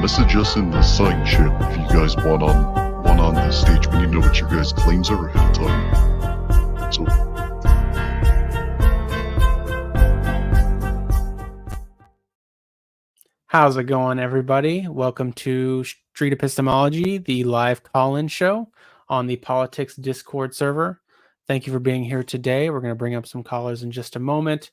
message us in the side chat if you guys want on the stage. We need to know what your guys' claims are ahead of time. So How's it going, everybody? Welcome to Street Epistemology, the live call-in show on the Politics Discord server. Thank you for being here today. We're going to bring up some callers in just a moment,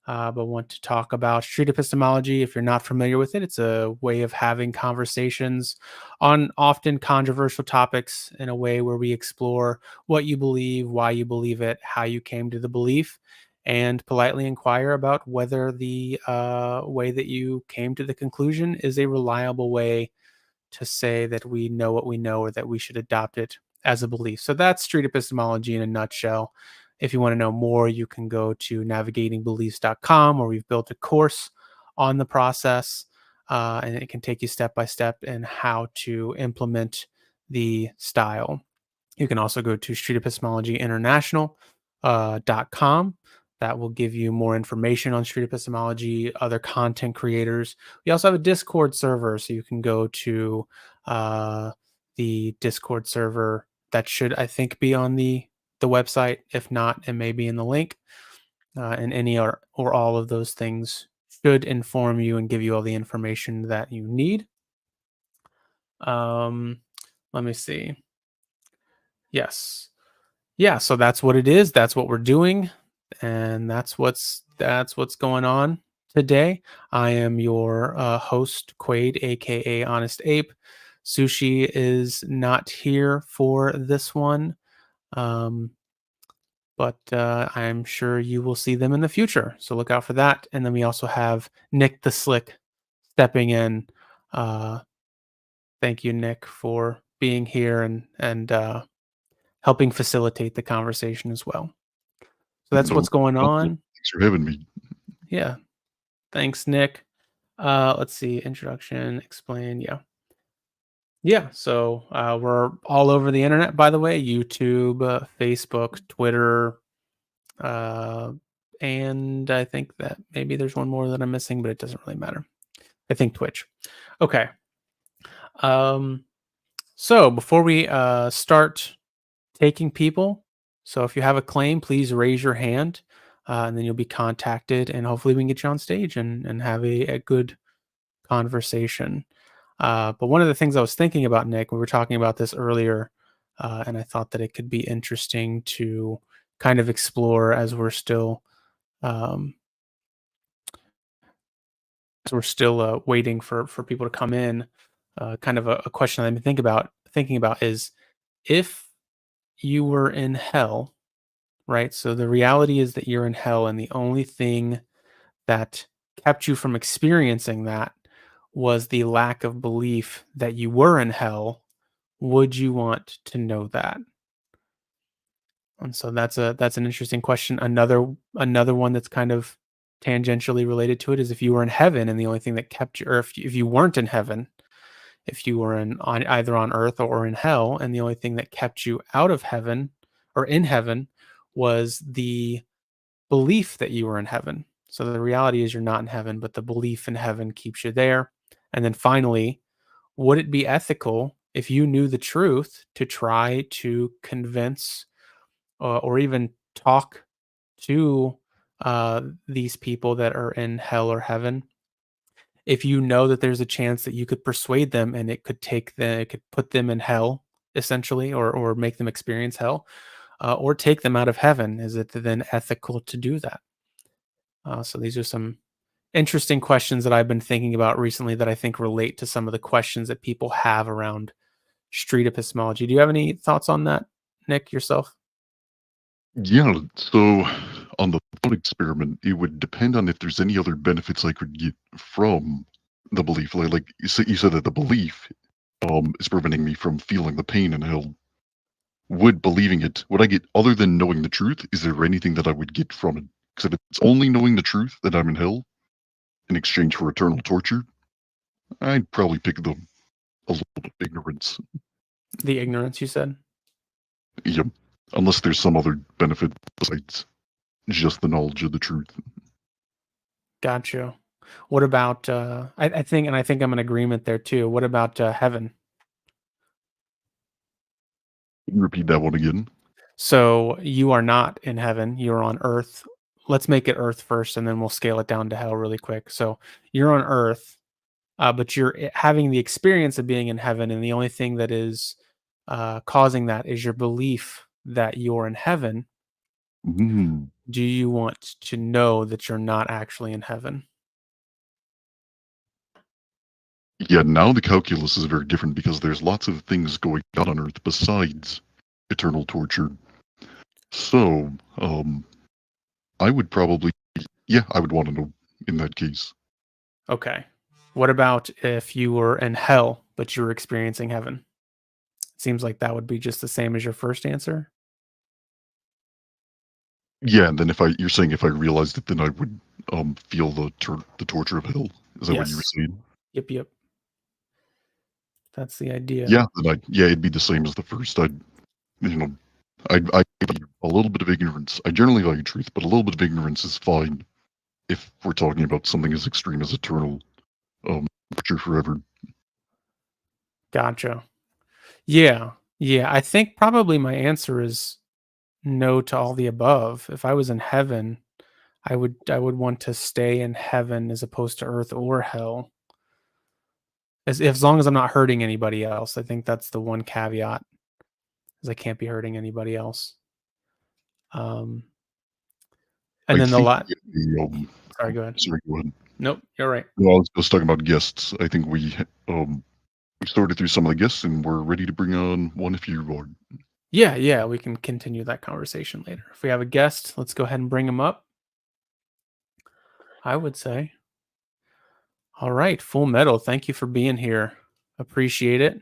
but want to talk about street epistemology. If you're not familiar with it, it's a way of having conversations on often controversial topics in a way where we explore what you believe, why you believe it, how you came to the belief, and politely inquire about whether the way that you came to the conclusion is a reliable way to say that we know what we know or that we should adopt it as a belief. So that's street epistemology in a nutshell. If you want to know more, you can go to navigatingbeliefs.com, where we've built a course on the process, and it can take you step by step in how to implement the style. You can also go to streetepistemologyinternational.com. That will give you more information on street epistemology, other content creators. We also have a Discord server, so you can go to the Discord server. That should, I think, be on the website. If not, it may be in the link. And any or all of those things should inform you and give you all the information that you need. Let me see. Yes. Yeah, so that's what it is. That's what we're doing. And that's what's going on today. I am your host, Quaid, aka Honest Ape. Sushi is not here for this one, but I'm sure you will see them in the future. So look out for that. And then we also have Nick the Slick stepping in. Thank you, Nick, for being here and helping facilitate the conversation as well. So that's what's going on. Thanks for having me. Yeah. Thanks, Nick. Let's see. Introduction, explain. Yeah. So we're all over the internet, by the way. YouTube, Facebook, Twitter, and I think that maybe there's one more that I'm missing, but it doesn't really matter. I think Twitch. Okay. So before we start taking people, so if you have a claim, please raise your hand, and then you'll be contacted, and hopefully we can get you on stage and have a good conversation. But one of the things I was thinking about, Nick, we were talking about this earlier, and I thought that it could be interesting to kind of explore as we're still waiting for people to come in. Kind of a question I've been thinking about is, if you were in hell, right? So the reality is that you're in hell, and the only thing that kept you from experiencing that was the lack of belief that you were in hell. Would you want to know that? And so that's an interesting question. Another one that's kind of tangentially related to it is, if you were in heaven and the only thing that kept you, or if you weren't in heaven, if you were either on earth or in hell, and the only thing that kept you out of heaven or in heaven was the belief that you were in heaven. So the reality is you're not in heaven, but the belief in heaven keeps you there. And then finally, would it be ethical, if you knew the truth, to try to convince or even talk to these people that are in hell or heaven, if you know that there's a chance that you could persuade them and it could put them in hell, essentially, or make them experience hell, or take them out of heaven? Is it then ethical to do that? So these are some interesting questions that I've been thinking about recently that I think relate to some of the questions that people have around street epistemology. Do you have any thoughts on that, Nick, yourself? Yeah, so on the thought experiment, it would depend on if there's any other benefits I could get from the belief. Like you said that the belief is preventing me from feeling the pain in hell. Would I get, other than knowing the truth, is there anything that I would get from it? Because if it's only knowing the truth that I'm in hell in exchange for eternal torture, I'd probably pick a little bit of ignorance. The ignorance, you said? Yep. Unless there's some other benefit besides just the knowledge of the truth. Gotcha. What about I think, and I think I'm in agreement there too. What about heaven? Repeat that one again. So you are not in heaven, you're on earth. Let's make it earth first and then we'll scale it down to hell really quick. So you're on earth, but you're having the experience of being in heaven, and the only thing that is causing that is your belief that you're in heaven. Mm. Do you want to know that you're not actually in heaven? Yeah, now the calculus is very different because there's lots of things going on Earth besides eternal torture. So, I would probably, yeah, I would want to know in that case. Okay. What about if you were in hell, but you were experiencing heaven? Seems like that would be just the same as your first answer. Yeah, and then you're saying if I realized it, then I would feel the torture of hell. Is that what you were Yes. saying? Yep, yep. That's the idea. Yeah, then yeah, it'd be the same as the first. You know, I value a little bit of ignorance. I generally value truth, but a little bit of ignorance is fine if we're talking about something as extreme as eternal torture forever. Gotcha. Yeah. Yeah. I think probably my answer is no to all the above. If I was in heaven, I would want to stay in heaven as opposed to earth or hell. As long as I'm not hurting anybody else. I think that's the one caveat, is I can't be hurting anybody else. Um and I then the think lot the, sorry, go ahead. sorry, go ahead. Nope, you're right. No, I was just talking about guests. I think we sorted through some of the guests and we're ready to bring on one if you are. Yeah, yeah, we can continue that conversation later. If we have a guest, let's go ahead and bring him up, I would say. All right, Full Metal, thank you for being here. Appreciate it.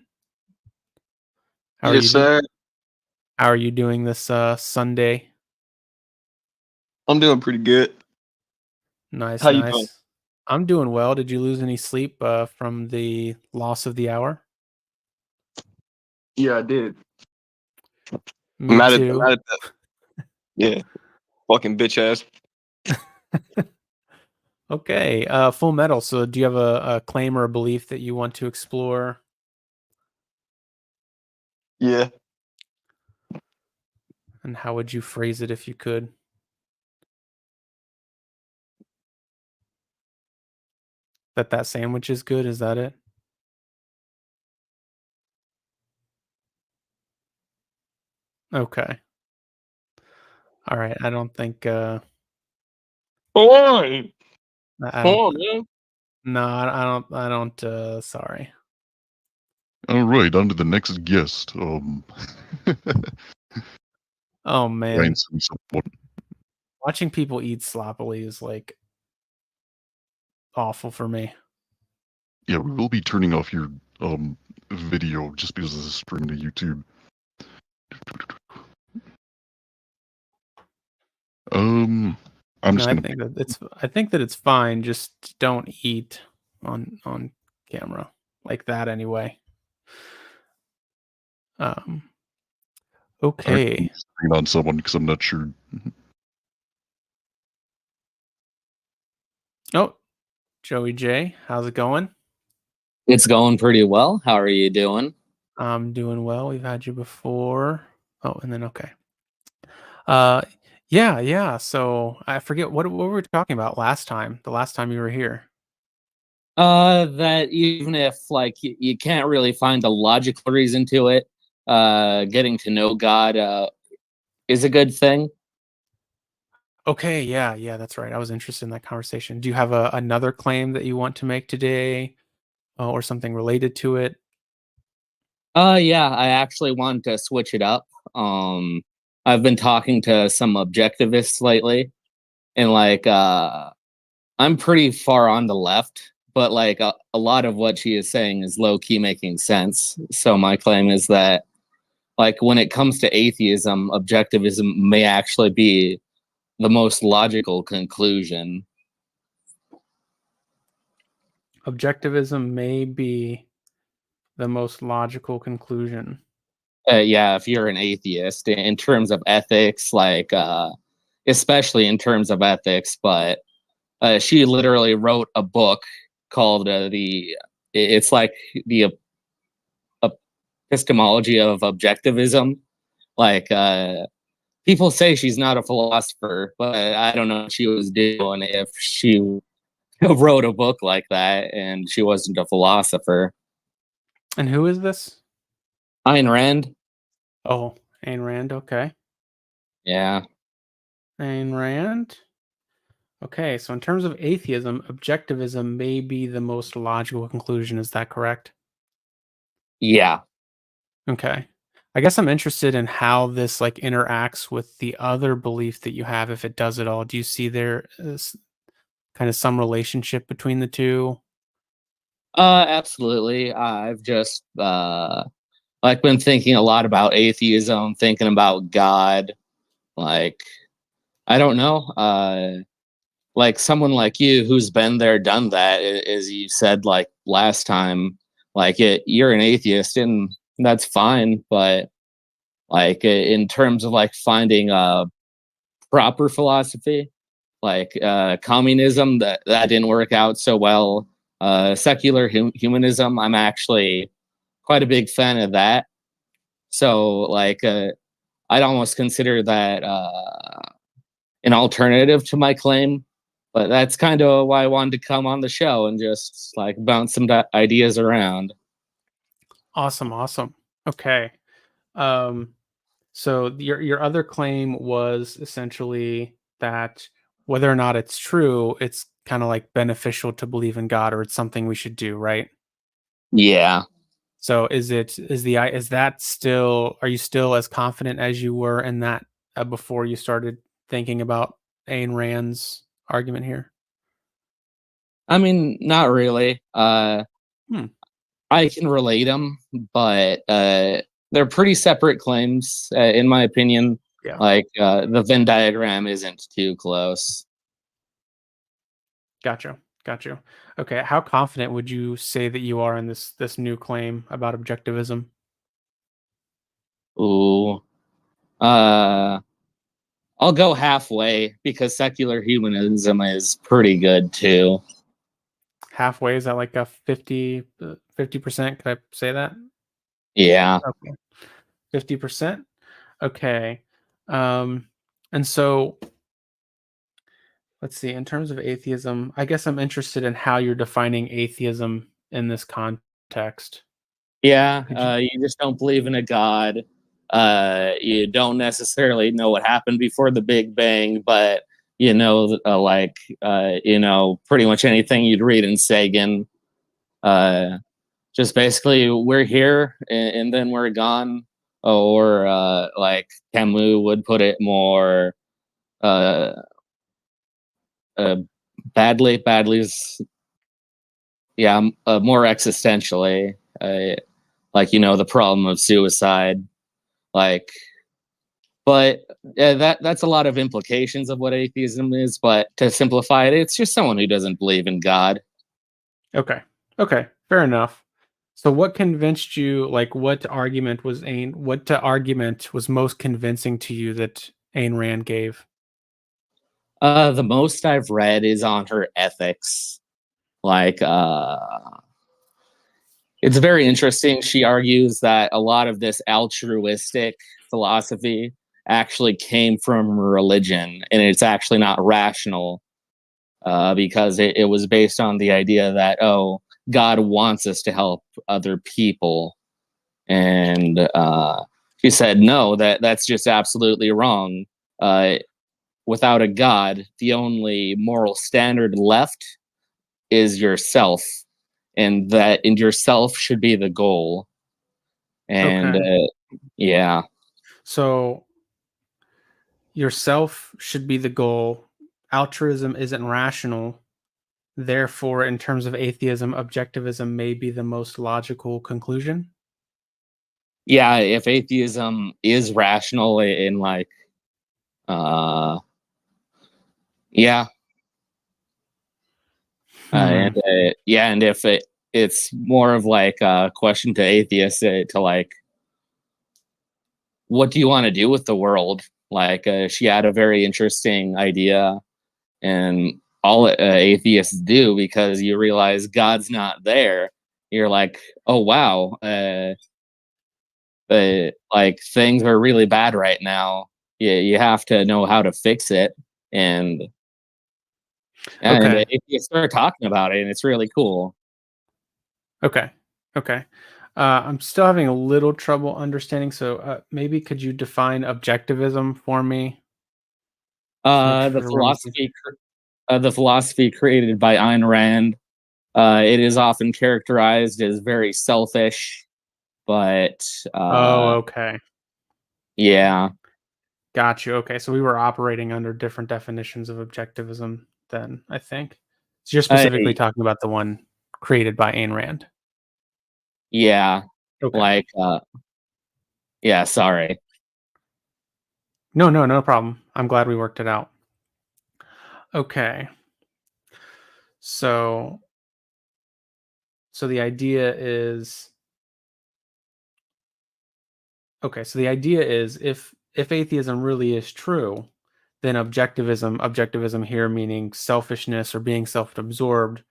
How are Yes, you sir. how are you doing this Sunday? I'm doing pretty good. Nice, How you doing? nice. I'm doing well. Did you lose any sleep from the loss of the hour? Yeah, I did. Me too. Mad at that. Yeah, fucking bitch ass. Okay, Full Metal. So, do you have a claim or a belief that you want to explore? Yeah. And how would you phrase it if you could? That sandwich is good. Is that it? Okay. All right. I don't think. Hold on. I don't. Hold on, man. No, I don't. I don't. Sorry. All right, on to the next guest. Oh man, Someone. watching people eat sloppily is like awful for me. Yeah, we will be turning off your video just because this is streaming to YouTube. I'm No, just I gonna. think that it's. I think that it's fine. Just don't eat on camera like that anyway. Um. Okay. Bring on someone because I'm not sure. Oh, Joey J, how's it going? It's going pretty well. How are you doing? I'm doing well. We've had you before. Oh, and then okay. Uh, yeah, yeah. So I forget what were we talking about last time. The last time you were here. That even if like you can't really find a logical reason to it, getting to know God is a good thing. Okay, yeah, yeah, that's right. I was interested in that conversation. Do you have another claim that you want to make today, or something related to it? Yeah, I actually want to switch it up. I've been talking to some objectivists lately, and like I'm pretty far on the left, but like a lot of what she is saying is low key making sense. So my claim is that like when it comes to atheism, objectivism may actually be the most logical conclusion. Objectivism may be the most logical conclusion. Yeah, if you're an atheist, in terms of ethics, like especially in terms of ethics, but she literally wrote a book called it's like the epistemology of objectivism. Like, people say she's not a philosopher, but I don't know what she was doing if she wrote a book like that and she wasn't a philosopher. And who is this? Ayn Rand. Oh, Ayn Rand. Okay. Yeah. Ayn Rand. Okay, so in terms of atheism, objectivism may be the most logical conclusion. Is that correct? Yeah. Okay. I guess I'm interested in how this like interacts with the other belief that you have, if it does at all. Do you see there is kind of some relationship between the two? Absolutely. I've just like been thinking a lot about atheism, thinking about God. Like, I don't know. Like someone like you who's been there, done that, as you said like last time, like you're an atheist and that's fine, but like in terms of like finding a proper philosophy, like communism, that didn't work out so well. Secular humanism, I'm actually quite a big fan of that. So like I'd almost consider that an alternative to my claim. But that's kind of why I wanted to come on the show and just like bounce some ideas around. Awesome. Okay. So your other claim was essentially that whether or not it's true, it's kind of like beneficial to believe in God, or it's something we should do, right? Yeah. So are you still as confident as you were in that before you started thinking about Ayn Rand's argument here? I mean, not really. I can relate them, but they're pretty separate claims, in my opinion. Yeah. Like the Venn diagram isn't too close. Gotcha. Okay. How confident would you say that you are in this new claim about objectivism? Ooh. I'll go halfway because secular humanism is pretty good too. Halfway, is that like a 50%? Could I say that? Yeah. Okay. 50%. Okay. And so let's see, in terms of atheism, I guess I'm interested in how you're defining atheism in this context. Yeah, you just don't believe in a god. You don't necessarily know what happened before the Big Bang, but you know, pretty much anything you'd read in Sagan. Just basically, we're here and then we're gone, or like Camus would put it more badly's, yeah, more existentially. Like the problem of suicide, like, but that's a lot of implications of what atheism is. But to simplify it, it's just someone who doesn't believe in God. Okay, fair enough. So what convinced you, like what argument was most convincing to you that Ayn Rand gave? The most I've read is on her ethics. Like it's very interesting. She argues that a lot of this altruistic philosophy actually came from religion, and it's actually not rational because it was based on the idea that, oh, God wants us to help other people. And she said, no, that's just absolutely wrong. Without a God, the only moral standard left is yourself. And yourself should be the goal. And yeah. So yourself should be the goal. Altruism isn't rational. Therefore, in terms of atheism, objectivism may be the most logical conclusion. Yeah, if atheism is rational in like yeah. And if it's more of like a question to atheists to like, what do you want to do with the world? Like she had a very interesting idea, and all atheists do, because you realize God's not there. You're like, oh wow, like things are really bad right now. You have to know how to fix it, and Okay. atheists start talking about it, and it's really cool. Okay. Okay. I'm still having a little trouble understanding. So maybe could you define objectivism for me? Just make The sure we're on the same- the philosophy created by Ayn Rand. It is often characterized as very selfish, but Oh, okay. yeah, Got you. Okay. So we were operating under different definitions of objectivism then, I think. So you're specifically talking about the one created by Ayn Rand. yeah, Okay. like yeah. Sorry. No problem. I'm glad we worked it out. Okay. So the idea is okay, so the idea is if atheism really is true, then objectivism here meaning selfishness or being self-absorbed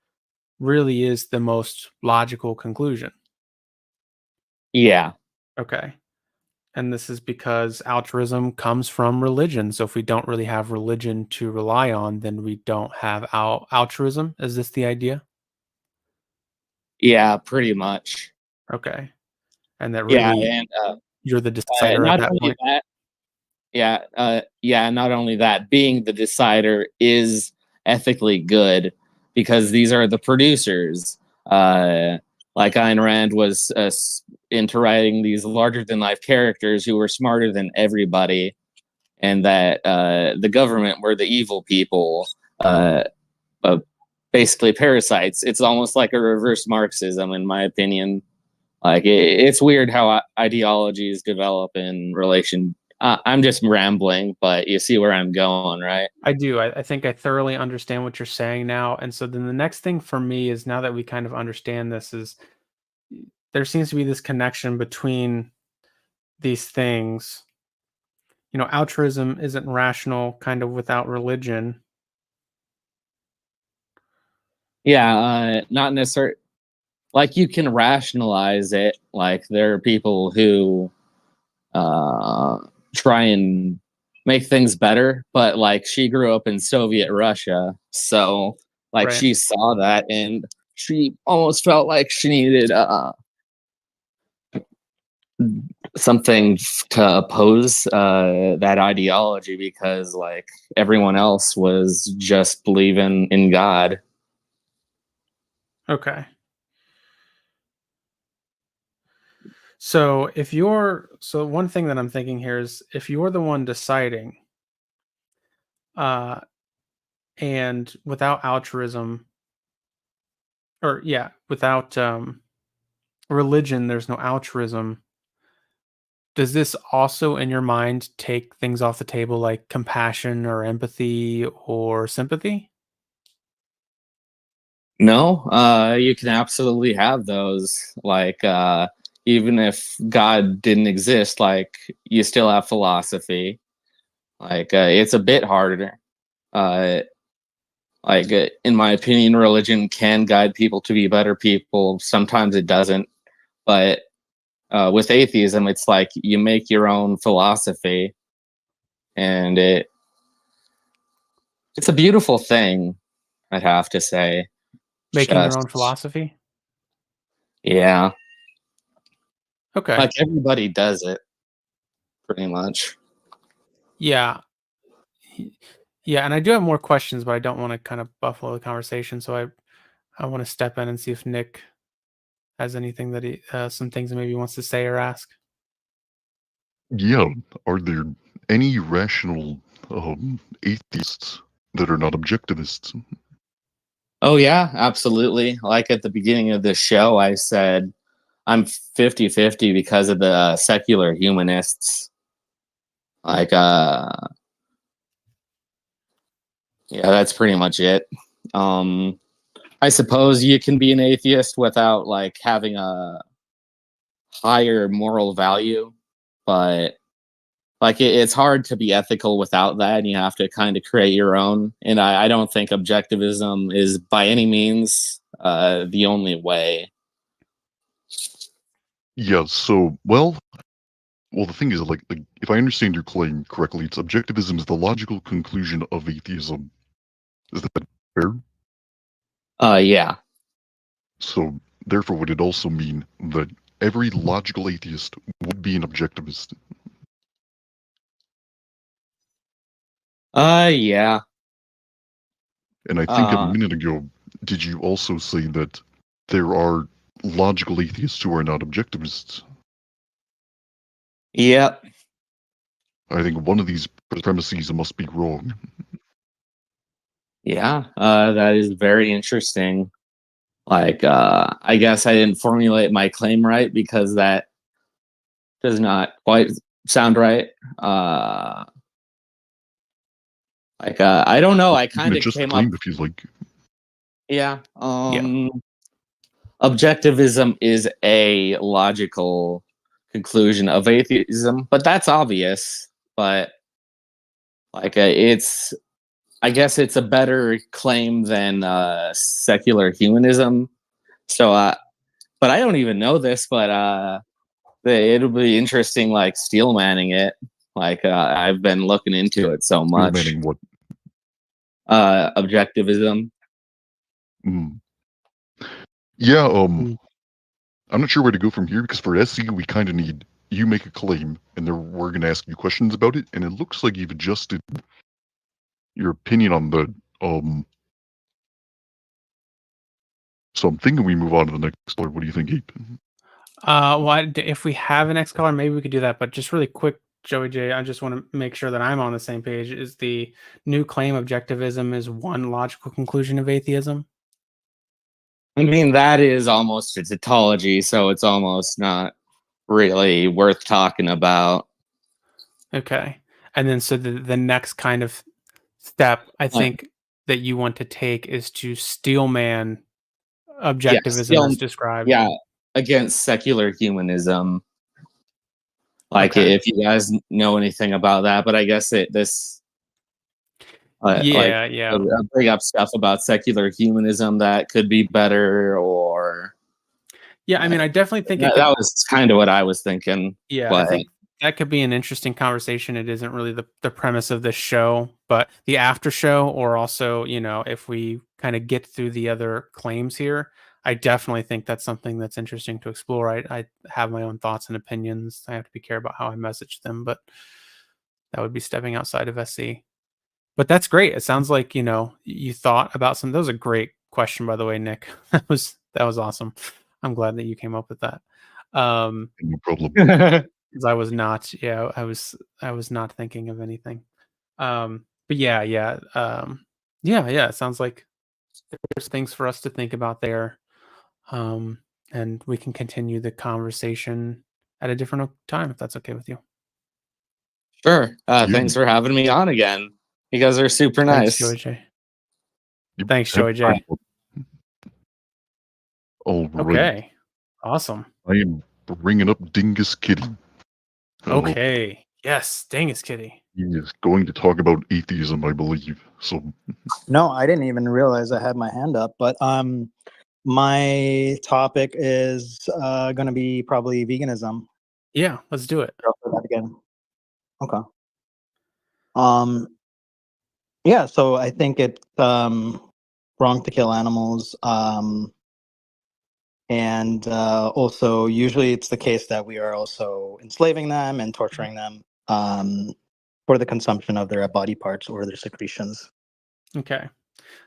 really is the most logical conclusion. Yeah, Okay. And this is because altruism comes from religion. So if we don't really have religion to rely on, then we don't have altruism. Is this the idea? yeah, pretty much. Okay. And that Yeah, really and you're the decider at not that only point. that, not only that, being the decider is ethically good because these are the producers. Like Ayn Rand was into writing these larger than life characters who were smarter than everybody, and that the government were the evil people, basically parasites. It's almost like a reverse Marxism, in my opinion. Like it's weird how ideologies develop in relation. I'm just rambling, but you see where I'm going, right? I do. I think I thoroughly understand what you're saying now. And so then the next thing for me is now that we kind of understand this is there seems to be this connection between these things. Altruism isn't rational kind of without religion. Yeah, not necessarily. Like you can rationalize it. Like there are people who try and make things better, but like she grew up in Soviet Russia, so like Right. she saw that and she almost felt like she needed something to oppose that ideology because like everyone else was just believing in God. Okay. So one thing that I'm thinking here is if you're the one deciding, and without altruism, or yeah, without religion, there's no altruism. Does this also, in your mind, take things off the table like compassion or empathy or sympathy? No, you can absolutely have those. Like, even if God didn't exist, like you still have philosophy. Like, it's a bit harder. Uh, in my opinion, religion can guide people to be better people. Sometimes it doesn't. But with atheism, it's like you make your own philosophy, and it's a beautiful thing. I'd have to say. Making your own Just- philosophy? Yeah. Okay. Like everybody does it, pretty much. Yeah. Yeah, and I do have more questions, but I don't want to kind of buffalo the conversation, so I want to step in and see if Nick has anything that some things that maybe he wants to say or ask. Yeah, are there any rational atheists that are not objectivists? Oh yeah, absolutely. Like at the beginning of the show, I said I'm 50-50 because of the secular humanists. Like, yeah, that's pretty much it. I suppose you can be an atheist without like having a higher moral value, but like it's hard to be ethical without that, and you have to kind of create your own. And I don't think objectivism is by any means the only way. Yeah. So, well, the thing is, like, if I understand your claim correctly, it's objectivism is the logical conclusion of atheism. Is that fair? Yeah. So, therefore, would it also mean that every logical atheist would be an objectivist? Yeah. And I think a minute ago, did you also say that there are logical atheists who are not objectivists? Yep. I think one of these premises must be wrong. Yeah. That is very interesting. Like, I guess I didn't formulate my claim right because that does not quite sound right. I don't know. I You kind can of adjust the came up. claim if you like. Yeah. Objectivism is a logical conclusion of atheism, but that's obvious. But like, I guess it's a better claim than secular humanism. So, but I don't even know this, but it'll be interesting, like steel manning it. Like, I've been looking into it so much. Meaning what? Objectivism. Mm. Yeah, I'm not sure where to go from here because for SC we kind of need you make a claim and then we're going to ask you questions about it, and it looks like you've adjusted your opinion on the so I'm thinking we move on to the next caller. What do you think, Ape? If we have an next caller, maybe we could do that. But just really quick, Joey J, I just want to make sure that I'm on the same page. Is the new claim objectivism is one logical conclusion of atheism? I mean, that is almost a tautology, so it's almost not really worth talking about. Okay. And then so the next kind of step I think that you want to take is to steelman objectivism as described. Yeah, against secular humanism. Like, Okay. if you guys know anything about that, but I guess bring up stuff about secular humanism that could be better, or yeah, I mean, I definitely think that was kind of what I was thinking. Yeah, but I think that could be an interesting conversation. It isn't really the premise of this show, but the after show, or also, if we kind of get through the other claims here, I definitely think that's something that's interesting to explore. I have my own thoughts and opinions. I have to be careful about how I message them, but that would be stepping outside of SC. But that's great. It sounds like, you thought about some. That was a great question, by the way, Nick. That was awesome. I'm glad that you came up with that. No problem. Because I was not, I was not thinking of anything. But yeah. It sounds like there's things for us to think about there. And we can continue the conversation at a different time if that's okay with you. Sure. Thanks for having me on again. You guys are super nice. Thanks, Joey J. Thanks, Joey J. All right. Okay. Awesome. I am bringing up Dingus Kitty. Okay. Yes, Dingus Kitty. He is going to talk about atheism, I believe. So no, I didn't even realize I had my hand up. But my topic is going to be probably veganism. Yeah, let's do it. Go for that again. Okay. Yeah. So I think it's wrong to kill animals. And also, usually it's the case that we are also enslaving them and torturing them for the consumption of their body parts or their secretions. Okay.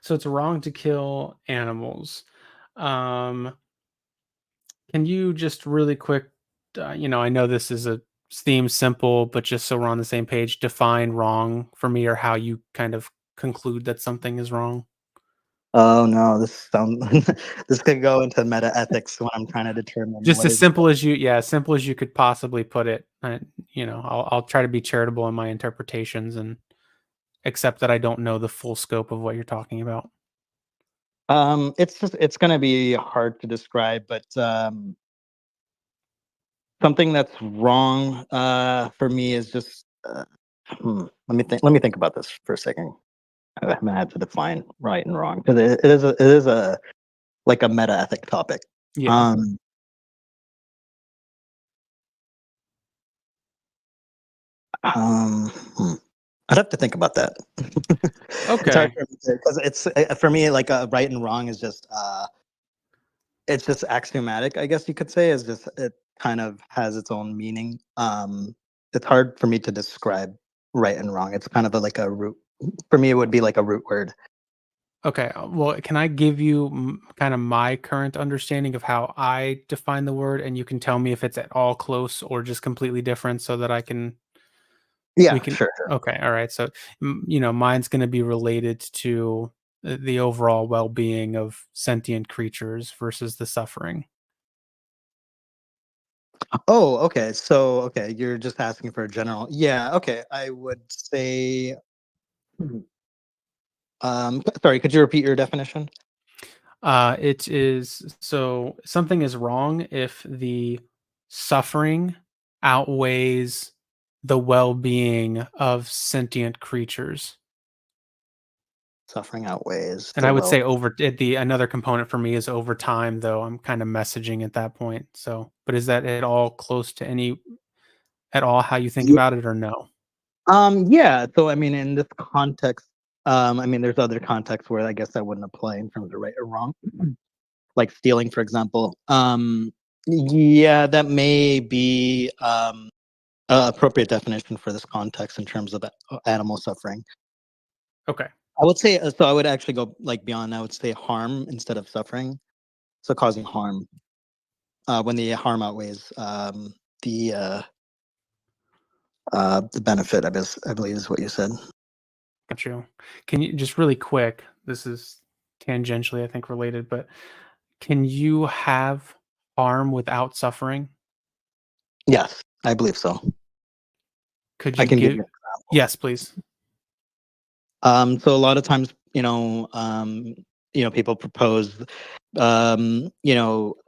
So it's wrong to kill animals. Can you just really quick, I know this is a theme simple, but just so we're on the same page, define wrong for me, or how you kind of conclude that something is wrong? Oh no, this could go into meta ethics when I'm trying to determine. Just as simple as you could possibly put it. I'll try to be charitable in my interpretations and accept that I don't know the full scope of what you're talking about. It's going to be hard to describe, but something that's wrong for me is just Let me think about this for a second. I haven't had to define right and wrong because it is a like a meta ethic topic. Yeah. Um, hmm. I'd have to think about that. It's Okay. hard for me because it's for me like right and wrong is just it's just axiomatic, I guess you could say. Is just it kind of has its own meaning. It's hard for me to describe right and wrong. It's kind of like a root. For me, it would be like a root word. Okay. Well, can I give you kind of my current understanding of how I define the word, and you can tell me if it's at all close or just completely different, so that I can Yeah, we can. sure. Okay. All right. So, mine's going to be related to the overall well-being of sentient creatures versus the suffering. Oh, okay. So, okay, you're just asking for a general. Yeah, okay. I would say. Sorry, could you repeat your definition? It is so something is wrong if the suffering outweighs the well-being of sentient creatures. Suffering outweighs And the I would well. say the another component for me is over time, though I'm kind of messaging at that point. So, but is that at all close to any at all how you think about it, or no? Yeah. So, I mean, in this context, I mean, there's other contexts where I guess that wouldn't apply in terms of right or wrong, like stealing, for example. Yeah, that may be a appropriate definition for this context in terms of animal suffering. Okay. I would say so. I would actually go like beyond. I would say harm instead of suffering. So causing harm when the harm outweighs the the benefit. I believe is what you said. Got you. Can you just really quick? This is tangentially, I think, related, but can you have harm without suffering? Yes, I believe so. Could I you can give give? you. Yes, please. So a lot of times, people propose, a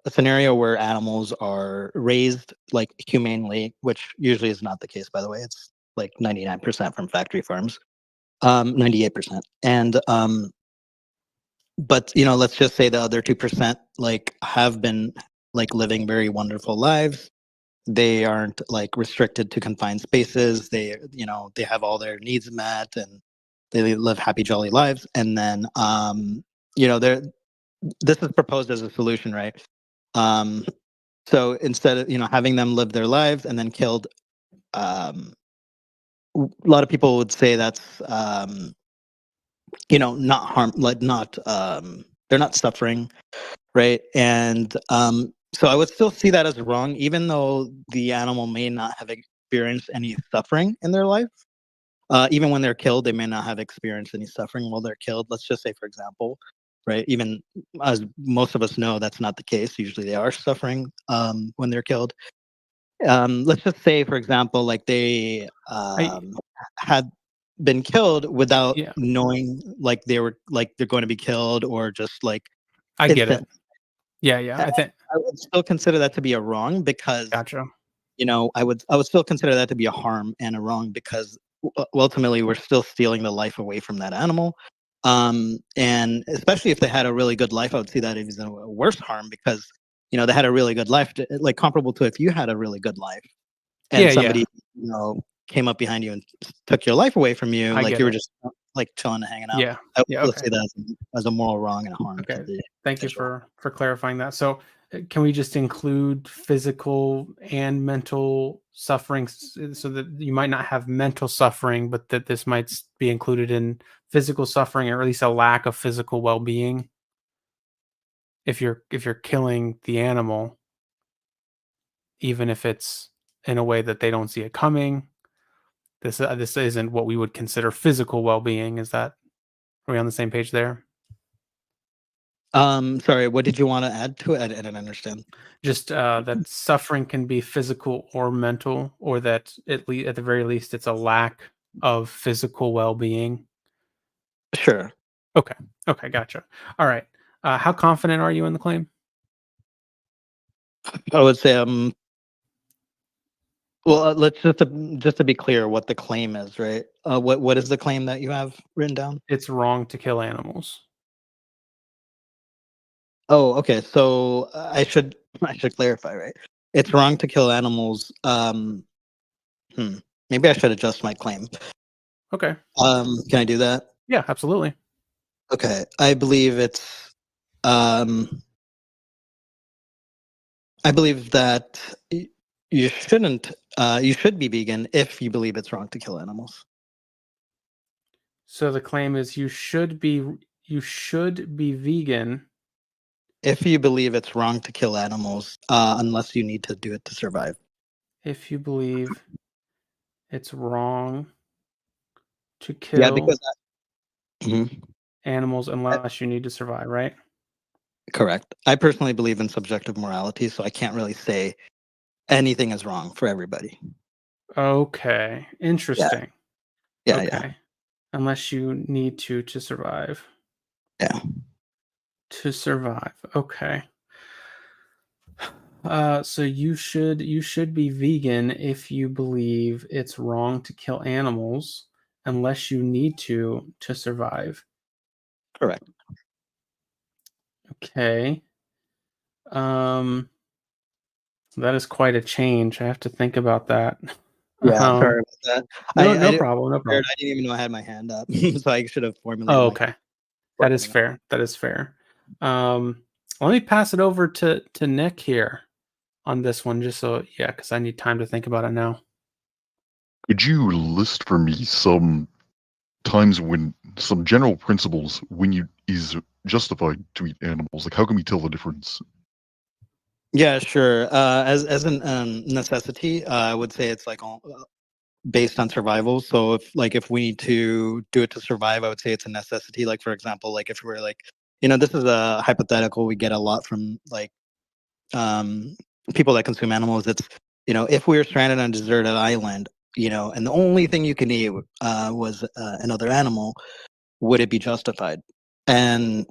scenario where animals are raised like humanely, which usually is not the case, by the way. It's like 99% from factory farms, 98%. And, but, let's just say the other 2% like have been like living very wonderful lives. They aren't like restricted to confined spaces. They have all their needs met and they live happy, jolly lives. And then, they're this is proposed as a solution, right? Um, so instead of having them live their lives and then killed, a lot of people would say that's not harm, like not they're not suffering, right? And so I would still see that as wrong, even though the animal may not have experienced any suffering in their life. Even when they're killed, they may not have experienced any suffering while they're killed. Let's just say, for example, right? Even as most of us know, that's not the case. Usually they are suffering when they're killed. Let's just say, for example, like they I had been killed without Yeah, knowing like they're going to be killed or just like I get it. instant. Yeah. I think I would still consider that to be a wrong because gotcha. I would still consider that to be a harm and a wrong because ultimately we're still stealing the life away from that animal. And especially if they had a really good life, I would see that as a worse harm because they had a really good life, like comparable to if you had a really good life and Yeah. somebody came up behind you and took your life away from you, I like get you were it. just like chilling and hanging out. Yeah. I would Yeah. still Okay. say that as a moral wrong and a harm to Okay. the Thank you individual. for clarifying that. So, can we just include physical and mental suffering so that you might not have mental suffering, but that this might be included in physical suffering, or at least a lack of physical well-being? If you're killing the animal, even if it's in a way that they don't see it coming, this isn't what we would consider physical well-being. Are we on the same page there? Sorry, what did you want to add to it? I didn't understand. Just that suffering can be physical or mental, or that at the very least it's a lack of physical well-being. Sure. Okay, gotcha. All right. How confident are you in the claim? I would say Well, let's just to be clear, what the claim is, right? What is the claim that you have written down? It's wrong to kill animals. Oh, okay. So I should clarify, right? It's wrong to kill animals. Maybe I should adjust my claim. Okay. Can I do that? Yeah, absolutely. Okay. I believe it's. I believe that you shouldn't. You should be vegan if you believe it's wrong to kill animals. So the claim is you should be vegan If you believe it's wrong to kill animals, unless you need to do it to survive. if you believe it's wrong to Yeah, kill because Mhm. animals unless you need to survive, right? Correct. I personally believe in subjective morality, so I can't really say anything is wrong for everybody. Okay. Interesting. Yeah, Okay. yeah, Unless you need to survive. yeah. To survive. Okay. So you should be vegan if you believe it's wrong to kill animals unless you need to survive. Correct. Okay. That is quite a change. I have to think about that. Yeah, sorry about that. No I problem. No problem. didn't even know I had my hand up, so I should have formulated. Oh, my- okay. That is fair. That is fair. Let me pass it over to Nick here on this one, just so because I need time to think about it now. Could you list for me some times when some general principles when you is justified to eat animals? Like, how can we tell the difference? Yeah, sure. As an necessity, I would say it's like based on survival. So if we need to do it to survive, I would say it's a necessity. Like for example, like if we're like, this is a hypothetical we get a lot from like people that consume animals. It's if we were stranded on a deserted island, and the only thing you can eat was another animal, would it be justified? And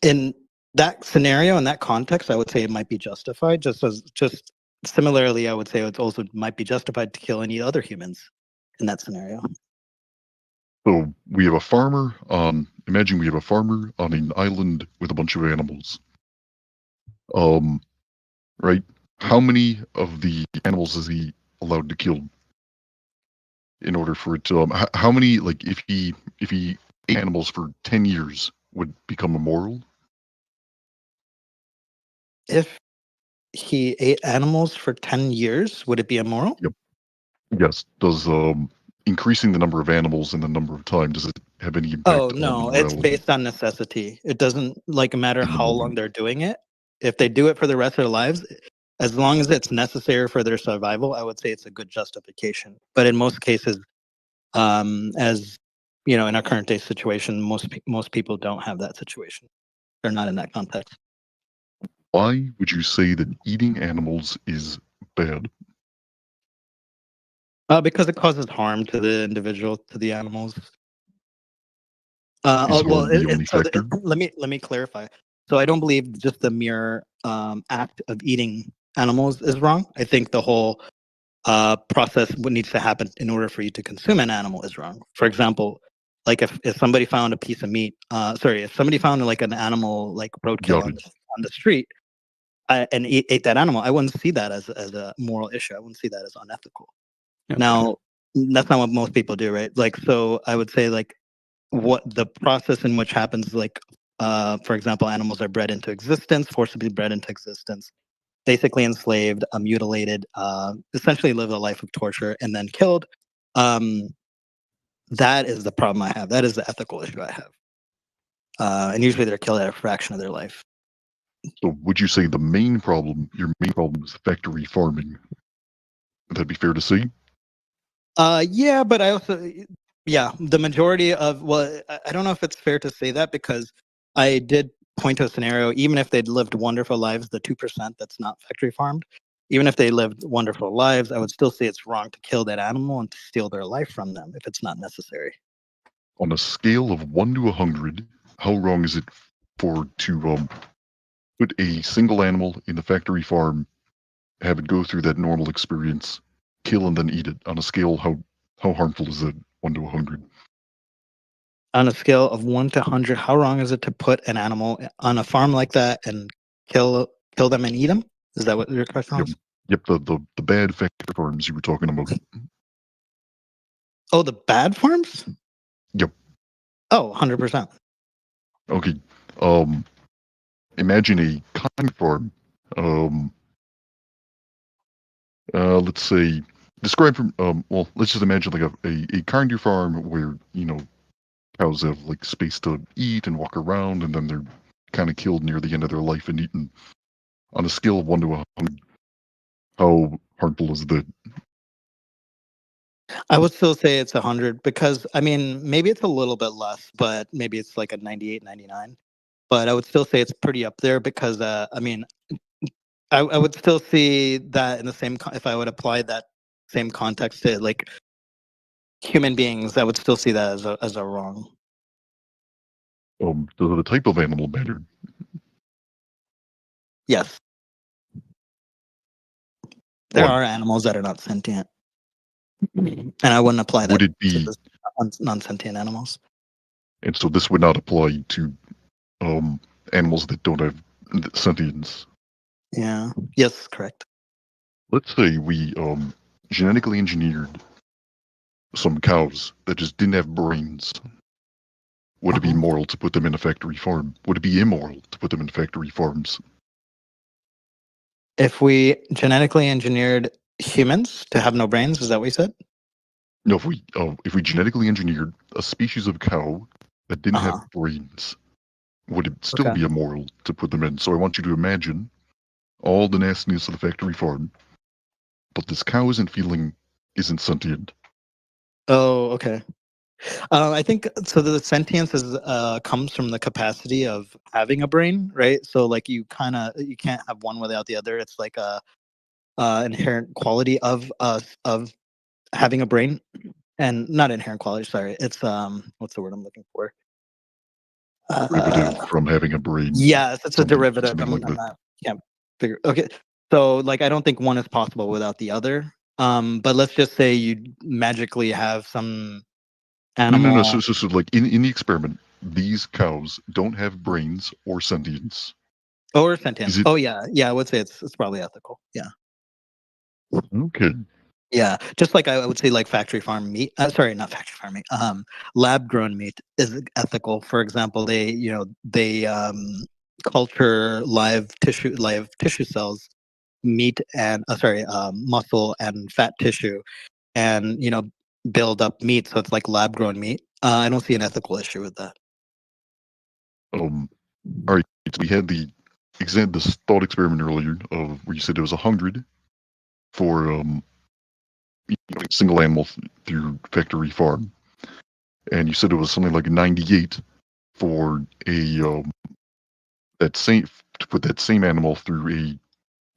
in that scenario, in that context, I would say it might be justified. Just similarly, I would say it also might be justified to kill any other humans in that scenario. So we have a farmer. Imagine we have a farmer on an island with a bunch of animals. Right? How many of the animals is he allowed to kill in order for it to? How many? Like, if he ate animals for 10 years, would become immoral? If he ate animals for 10 years, would it be immoral? Yep. Yes. Does increasing the number of animals and the number of time, does it have any impact Oh on no, it's morality? based on necessity. It doesn't matter In the how long moment. they're doing it. If they do it for the rest of their lives, as long as it's necessary for their survival, I would say it's a good justification. But in most cases, as in our current day situation, most people don't have that situation. They're not in that context. Why would you say that eating animals is bad? Because it causes harm to the individual, to the animals. Is harm the only factor? Let me clarify. So I don't believe just the mere act of eating animals is wrong. I think the whole process what needs to happen in order for you to consume an animal is wrong. For example, like if somebody found a piece of meat, if somebody found like an animal like roadkill Got it. on the street and ate that animal, I wouldn't see that as a moral issue. I wouldn't see that as unethical. Okay. Now, that's not what most people do, right? Like, so I would say like what the process in which happens, like, for example, animals are bred into existence, forcibly bred into existence, basically enslaved, mutilated, essentially live a life of torture and then killed. That is the problem I have. That is the ethical issue I have. And usually they're killed at a fraction of their life. So would you say your main problem is factory farming? Would that be fair to say? Yeah, but I also, the majority of, well, I don't know if it's fair to say that because I did point to a scenario, even if they'd lived wonderful lives, the 2% that's not factory farmed, even if they lived wonderful lives, I would still say it's wrong to kill that animal and to steal their life from them if it's not necessary. On a scale of 1 to 100, how wrong is it to put a single animal in the factory farm, have it go through that normal experience, kill and then eat it on a scale, how harmful is that? 1 to 100. On a scale of 1 to 100, how wrong is it to put an animal on a farm like that and kill them and eat them? Is that what your question was? Yep, the bad factory farms you were talking about. Oh, the bad farms? Yep. Oh, 100%. Okay. Imagine a kind farm. Let's say describe from well, let's just imagine like a kind farm where, cows have like space to eat and walk around, and then they're kind of killed near the end of their life and eaten. On a scale of 1 to 100, how harmful is that? I would still say it's 100 because, I mean, maybe it's a little bit less, but maybe it's like a 98, 99. But I would still say it's pretty up there because, I mean, I would still see that in the same, if I would apply that same context to like human beings, I would still see that as a wrong. Does the type of animal matter? Yes. There What? are animals that are not sentient. And I wouldn't apply that Would it to be, the non-sentient animals. and so this would not apply to animals that don't have sentience? Yeah. Yes, correct. Let's say we genetically engineered some cows that just didn't have brains. Would it be Uh-huh. moral to put them in a factory farm? Would it be immoral to put them in factory farms? If we genetically engineered humans to have no brains, is that what you said? No, if we genetically engineered a species of cow that didn't Uh-huh. have brains, would it still Okay. be immoral to put them in? So I want you to imagine all the nastiness of the factory farm, but this cow isn't sentient. Oh, okay. I think so. The sentience is comes from the capacity of having a brain, right? So like you can't have one without the other. It's like a inherent quality of having a brain, and not inherent quality. Sorry, it's what's the word I'm looking for? Derivative from having a brain. Yes, it's a derivative. Something like I'm that. not can't figure. Okay, so like I don't think one is possible without the other. But let's just say you magically have some animal. No. So like in the experiment, these cows don't have brains or sentience. Or sentience. Is it Oh yeah. I would say it's probably ethical. Yeah, okay? yeah. Just like I would say, like factory farm meat. Sorry, not factory farm meat. Lab grown meat is ethical. For example, they culture live tissue cells, meat and muscle and fat tissue, and build up meat. So it's like lab grown meat. I don't see an ethical issue with that. All right. So we had this thought experiment earlier of where you said it was 100 for a single animal through factory farm, and you said it was something like 98 for to put that same animal through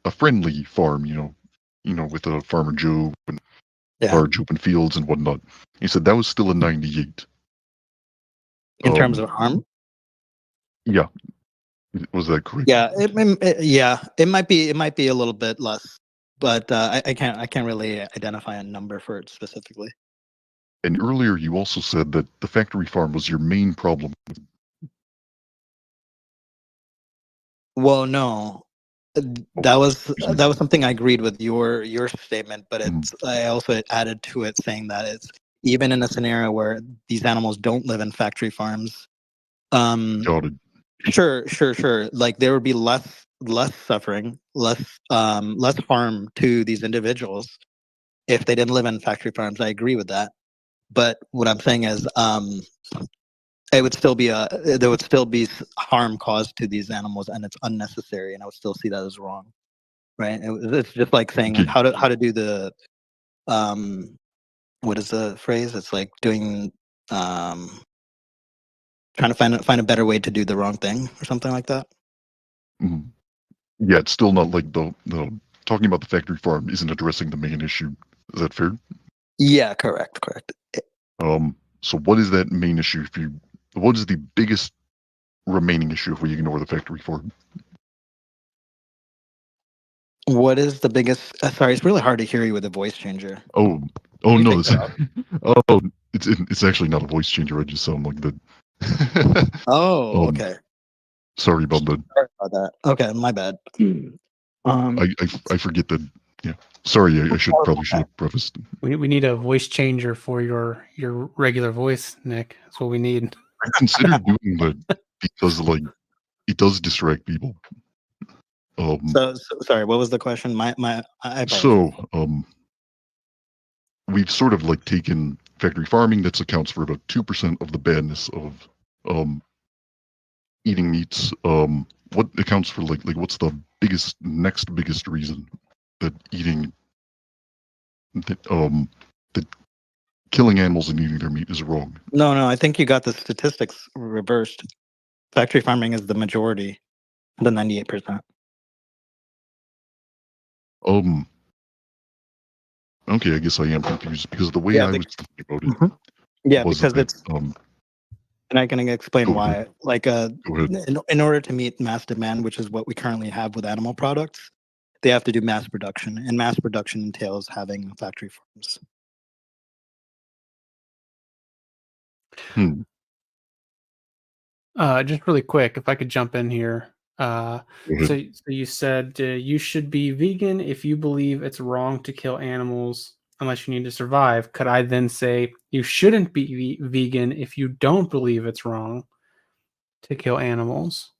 a friendly farm, with a Farmer Joe and Yeah. large open fields and whatnot. You said that was still a 98. In terms of harm. Yeah, was that correct? Yeah, it might be a little bit less, but I can't really identify a number for it specifically. And earlier you also said that the factory farm was your main problem. Well, no, that was something I agreed with your statement, but I also added to it saying that it's even in a scenario where these animals don't live in factory farms. Got it. Sure. Like there would be less suffering, less harm to these individuals if they didn't live in factory farms. I agree with that. But what I'm saying is, there would still be harm caused to these animals, and it's unnecessary, and I would still see that as wrong, right? It's just like saying like how to do the what is the phrase? It's like doing trying to find a better way to do the wrong thing or something like that. Mhm. Yeah, it's still not like the talking about the factory farm isn't addressing the main issue. Is that fair? Yeah, correct. So what is that main issue what is the biggest remaining issue if we ignore the factory farm? What is the biggest? Sorry, it's really hard to hear you with a voice changer. Oh, You no, take it's that oh, it's actually not a voice changer. I just sound like that. Oh, Um, okay. sorry about that. Sorry about that. Okay, my bad. I forget that. Yeah, sorry. I should probably should have prefaced. We need a voice changer for your regular voice, Nick. That's what we need. I considered doing that because like it does distract people. So sorry. What was the question? I apologize. So we've sort of like taken factory farming that accounts for about 2% of the badness of eating meats. What accounts for like what's the next biggest reason that eating that killing animals and eating their meat is wrong? No, I think you got the statistics reversed. Factory farming is the majority, the 98%. Okay, I guess I am confused because the way Yeah, I was thinking about it Yeah, was because that, it's, and I can explain go why. ahead. Like, Go ahead. in order to meet mass demand, which is what we currently have with animal products, they have to do mass production, and mass production entails having factory farms. Just really quick, if I could jump in here. Go ahead. So you said you should be vegan if you believe it's wrong to kill animals unless you need to survive. Could I then say you shouldn't be vegan if you don't believe it's wrong to kill animals?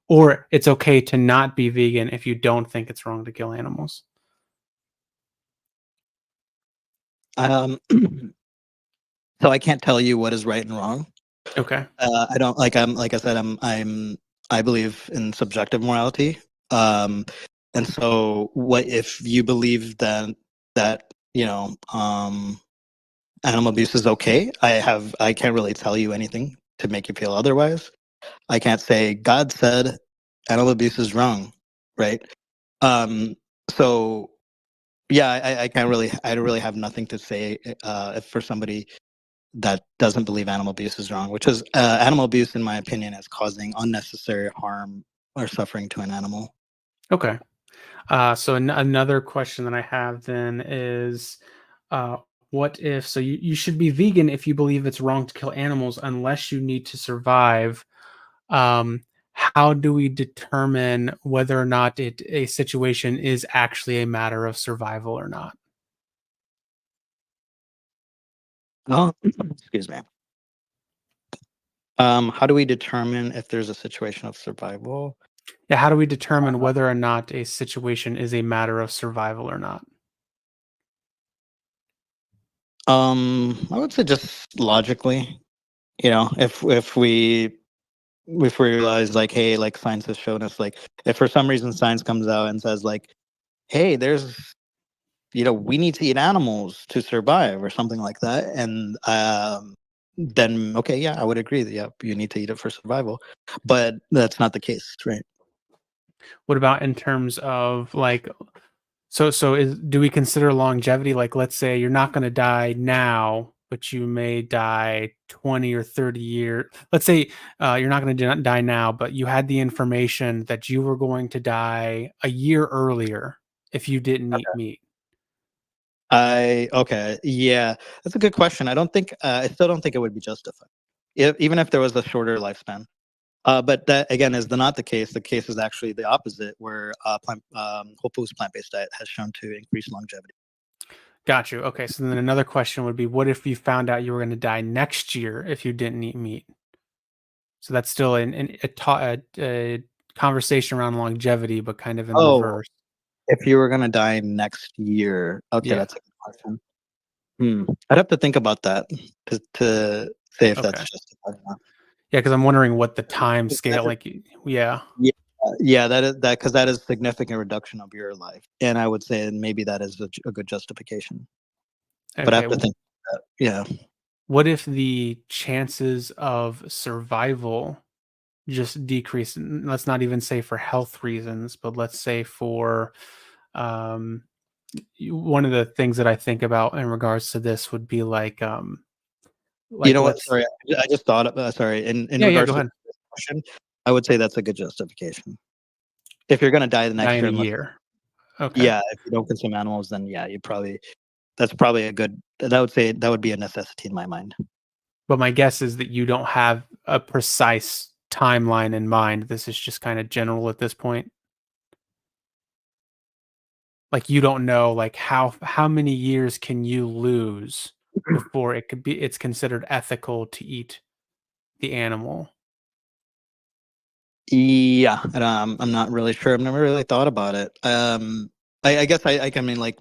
Or it's okay to not be vegan if you don't think it's wrong to kill animals? So I can't tell you what is right and wrong. Okay. I don't like I said I believe in subjective morality. And so what if you believe that animal abuse is okay? I can't really tell you anything to make you feel otherwise. I can't say God said animal abuse is wrong, right? So yeah, I can't really, I really have nothing to say if for somebody that doesn't believe animal abuse is wrong, which is animal abuse, in my opinion, is causing unnecessary harm or suffering to an animal. Okay. So another question that I have then is, what if, so you should be vegan if you believe it's wrong to kill animals unless you need to survive. How do we determine whether or not a situation is actually a matter of survival or not? Oh, excuse me. How do we determine if there's a situation of survival? Yeah, how do we determine whether or not a situation is a matter of survival or not? I would say just logically, if we realize like, hey, like science has shown us, like if for some reason science comes out and says like, hey, there's we need to eat animals to survive or something like that, and then okay, yeah, I would agree that yeah, you need to eat it for survival, but that's not the case, right? What about in terms of like, so do we consider longevity, like let's say you're not going to die now, but you may die 20 or 30 years. Let's say you're not going to die now, but you had the information that you were going to die a year earlier if you didn't eat meat. Okay, yeah, that's a good question. I still don't think it would be justified, even if there was a shorter lifespan. But that again is not the case. The case is actually the opposite, where Whole Foods plant-based diet has shown to increase longevity. Got you. Okay, so then another question would be, what if you found out you were going to die next year if you didn't eat meat? So that's still a conversation around longevity, but kind of in reverse. If you were gonna die next year, okay, Yeah. that's a good question. I'd have to think about that to say if that's Okay. justified or not. Yeah, because I'm wondering what the time scale, like, yeah. Yeah, that is that because that is significant reduction of your life, and I would say maybe that is a good justification. But I have to Okay. think. Yeah. What if the chances of survival just decrease? Let's not even say for health reasons, but let's say for one of the things that I think about in regards to this would be like You know what? let's Sorry, I just thought of sorry. In yeah, regards go to ahead. this question, I would say that's a good justification. If you're gonna die the Die next in year, a year. Okay. Yeah, if you don't consume animals, then yeah, that's probably a good. That would say that would be a necessity in my mind. But my guess is that you don't have a precise timeline in mind. This is just kind of general at this point. Like you don't know like how many years can you lose before it's considered ethical to eat the animal. Yeah, and, I'm not really sure. I've never really thought about it. I guess I can mean like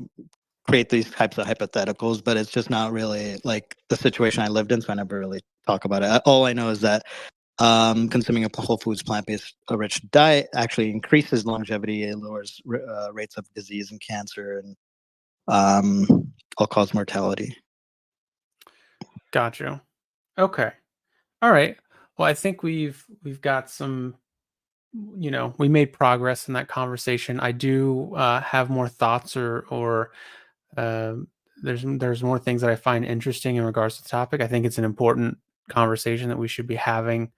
create these types of hypotheticals, but it's just not really like the situation I lived in, so I never really talk about it. All I know is that consuming a whole foods plant-based rich diet actually increases longevity, it lowers rates of disease and cancer, and all-cause mortality. Got you. Okay. All right. Well, I think we've got some, we made progress in that conversation. I do have more thoughts or um there's more things that I find interesting in regards to the topic. I think it's an important conversation that we should be having.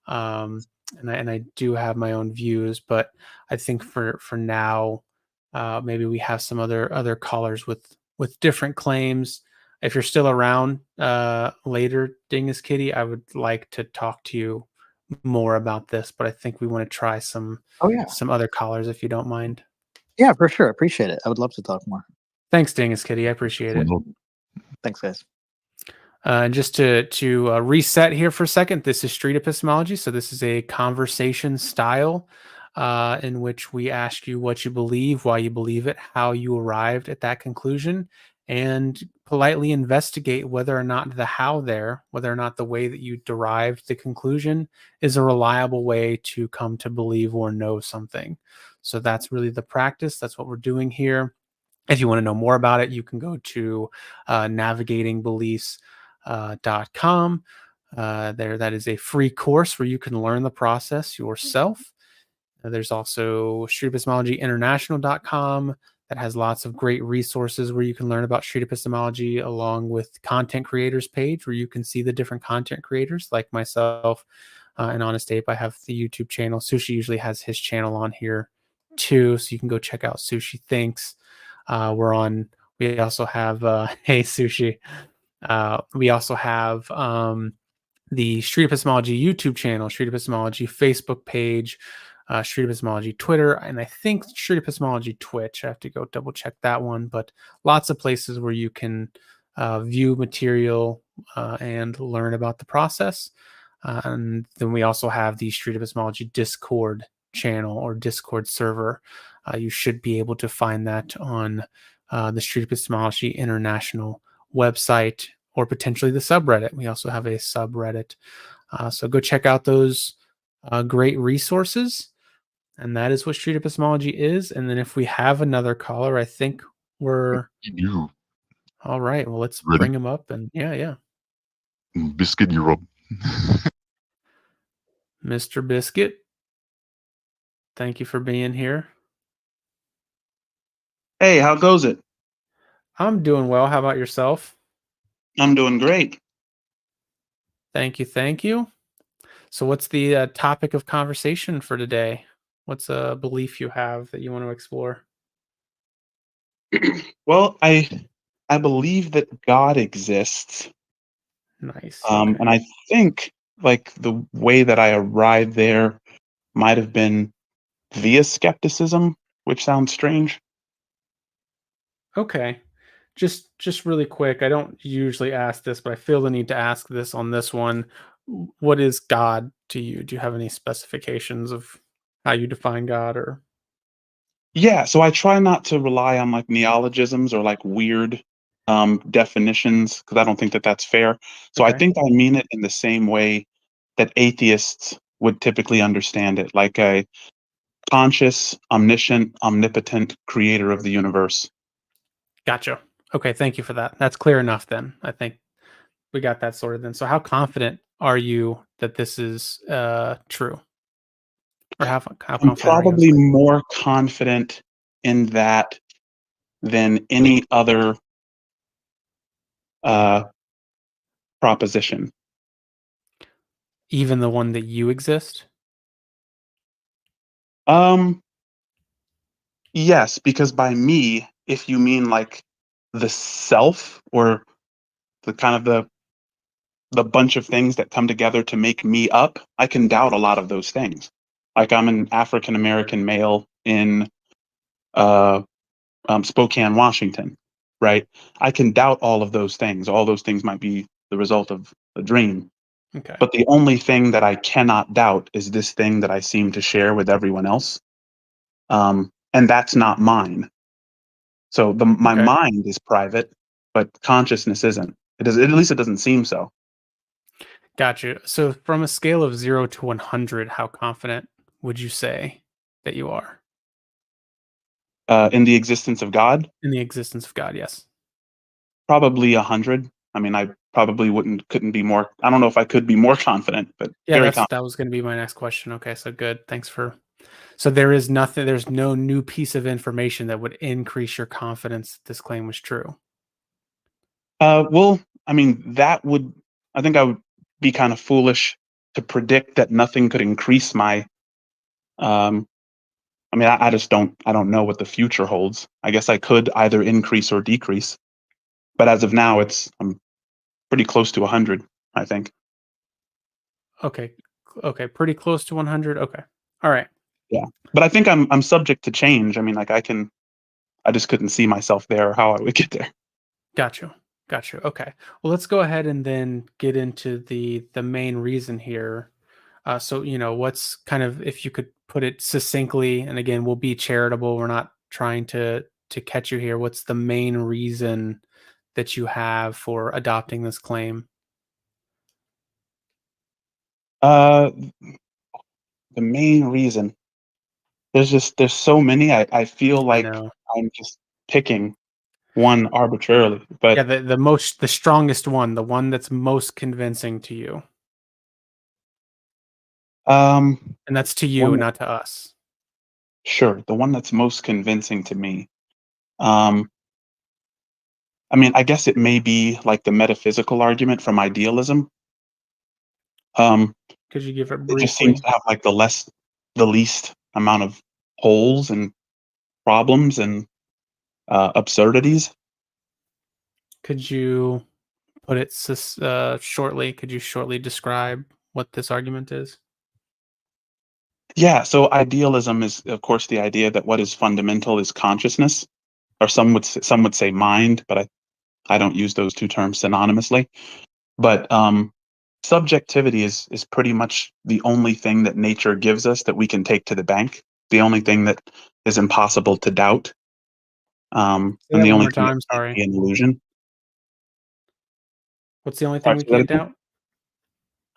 And I do have my own views, but I think for now, maybe we have some other callers with different claims. If you're still around later, Dingus Kitty, I would like to talk to you more about this, but I think we want to try some Oh yeah, other callers if you don't mind. yeah, for sure. Appreciate it. I would love to talk more. Thanks, Dingus Kitty. I appreciate it. Well, Thanks, guys. Just to reset here for a second, this is Street Epistemology. So this is a conversation style in which we ask you what you believe, why you believe it, how you arrived at that conclusion, and politely investigate whether or not whether or not the way that you derived the conclusion is a reliable way to come to believe or know something. So that's really the practice. That's what we're doing here. If you want to know more about it, you can go to navigatingbeliefs.com. That is a free course where you can learn the process yourself. There's also streetepistemologyinternational.com that has lots of great resources where you can learn about street epistemology, along with content creators page where you can see the different content creators like myself and Honest Ape. I have the YouTube channel. Sushi usually has his channel on here too, so you can go check out Sushi Thinks. We also have Hey Sushi. We also have the Street Epistemology YouTube channel, Street Epistemology Facebook page, Street Epistemology Twitter, and I think Street Epistemology Twitch. I have to go double check that one, but lots of places where you can view material and learn about the process. And then we also have the Street Epistemology Discord channel or Discord server. You should be able to find that on the Street Epistemology International website or potentially the subreddit. We also have a subreddit. So go check out those great resources. And that is what Street Epistemology is. And then if we have another caller, I think we're you all right. Well, let's ready? bring him up. And yeah. Biscuit, you're up. Mr. Biscuit, thank you for being here. Hey, how goes it? I'm doing well. How about yourself? I'm doing great. Thank you. So what's the topic of conversation for today? What's a belief you have that you want to explore? Well, I believe that God exists. Nice. And I think like the way that I arrived there might have been via skepticism, which sounds strange. Okay. Just really quick. I don't usually ask this, but I feel the need to ask this on this one. What is God to you? Do you have any specifications of how you define God or? Yeah, so I try not to rely on like neologisms or like weird definitions because I don't think that that's fair. So I Okay. think I mean it in the same way that atheists would typically understand it, like a conscious, omniscient, omnipotent creator of the universe. Gotcha. Okay, thank you for that. That's clear enough then. I think we got that sorted then. So how confident are you that this is true? Or how I'm confident are you? probably more confident in that than any other proposition. Even the one that you exist? Um, Yes, because by me, if you mean like the self or the kind of the bunch of things that come together to make me up, I can doubt a lot of those things. Like I'm an African American male in uh, Spokane, Washington, right? I can doubt all of those things. All those things might be the result of a dream. Okay. But the only thing that I cannot doubt is this thing that I seem to share with everyone else. And that's not mine. So my Okay. mind is private, but consciousness isn't. At least it doesn't seem so. Gotcha. So from a scale of 0 to 100, how confident would you say that you are In the existence of God, in the existence of God? Yes. probably 100. I mean, I probably couldn't be more. I don't know if I could be more confident, but Yeah, very that confident. was going to be my next question. Okay, so good. Thanks for. So there is nothing. There's no new piece of information that would increase your confidence that this claim was true. Well, I mean, I think I would be kind of foolish to predict that nothing could increase my. Um, I mean, I just I don't know what the future holds. I guess I could either increase or decrease, but as of now, I'm pretty close to 100. I think. Okay. Okay. Pretty close to 100. Okay. All right. Yeah, but I think I'm subject to change. I mean, like I just couldn't see myself there or how I would get there. Got you. Got you. Okay. Well, let's go ahead and then get into the main reason here. So what's kind of, if you could put it succinctly, and again, we'll be charitable. We're not trying to catch you here. What's the main reason that you have for adopting this claim? Uh, the main reason there's so many. I feel I like know. I'm just picking one arbitrarily, Yeah, but the strongest one, the one that's most convincing to you, um, and that's to you, one not to us. sure, the one that's most convincing to me. Um, I mean, I guess it may be like the metaphysical argument from idealism. Um, Could you give it it just seems briefly? to have like the least amount of holes and problems and absurdities. Could you put it shortly? Could you shortly describe what this argument is? Yeah, so idealism is, of course, the idea that what is fundamental is consciousness, or some would say mind, but I don't use those two terms synonymously. But subjectivity is pretty much the only thing that nature gives us that we can take to the bank. The only thing that is impossible to doubt, Say and that the one only more thing that time. can't Sorry. be an illusion. What's the only thing Sorry, we say that can't again? doubt?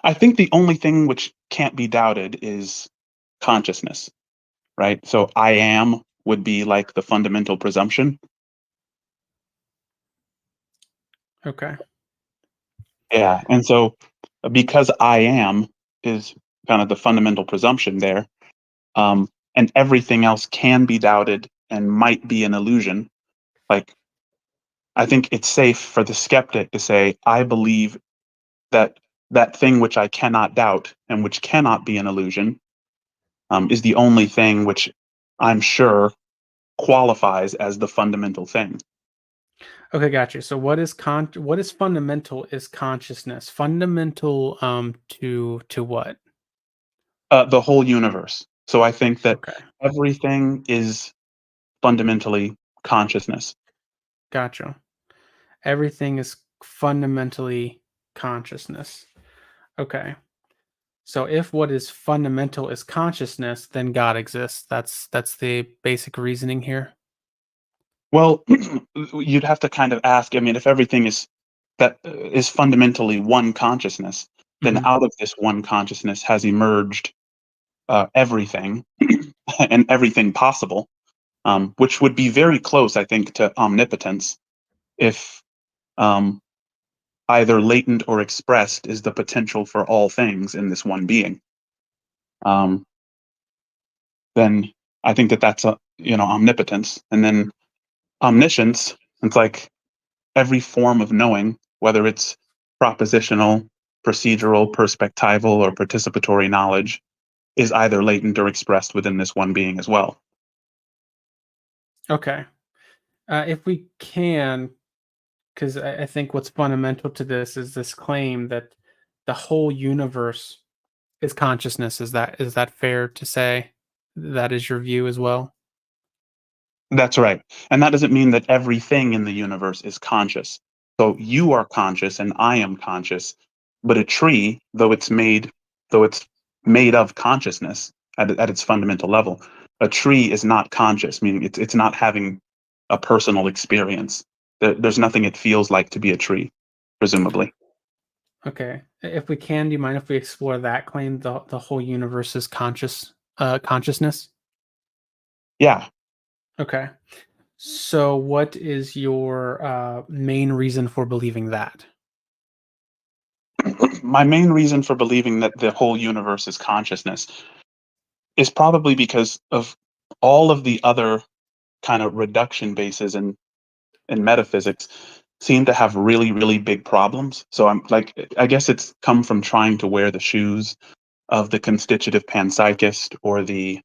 I think the only thing which can't be doubted is consciousness, right? So I am would be like the fundamental presumption. Okay. Yeah, and so because I am is kind of the fundamental presumption there, and everything else can be doubted and might be an illusion. Like I think it's safe for the skeptic to say, I believe that that thing which I cannot doubt and which cannot be an illusion is the only thing which I'm sure qualifies as the fundamental thing. Okay, gotcha. So what is fundamental is consciousness. Fundamental to what? The whole universe. So I think that Okay. everything is fundamentally consciousness. Gotcha. Everything is fundamentally consciousness. Okay. So if what is fundamental is consciousness, then God exists. That's the basic reasoning here. Well, you'd have to kind of ask. I mean, if everything is fundamentally one consciousness, then Mhm. out of this one consciousness has emerged everything and everything possible, which would be very close, I think, to omnipotence if um, either latent or expressed is the potential for all things in this one being. Um, then I think that that's omnipotence, and then omniscience. It's like every form of knowing, whether it's propositional, procedural, perspectival, or participatory knowledge, is either latent or expressed within this one being as well. Okay. If we can, because I think what's fundamental to this is this claim that the whole universe is consciousness. Is that fair to say? That is your view as well? That's right. And that doesn't mean that everything in the universe is conscious. So you are conscious and I am conscious, but a tree, though it's made of consciousness at its fundamental level, a tree is not conscious, meaning it's not having a personal experience. There's nothing it feels like to be a tree, presumably. Okay. If we can, do you mind if we explore that claim, the whole universe is consciousness? Yeah. Okay. So what is your main reason for believing that? My main reason for believing that the whole universe is consciousness is probably because of all of the other kind of reduction bases in metaphysics seem to have really, really big problems. So I'm like, I guess it's come from trying to wear the shoes of the constitutive panpsychist or the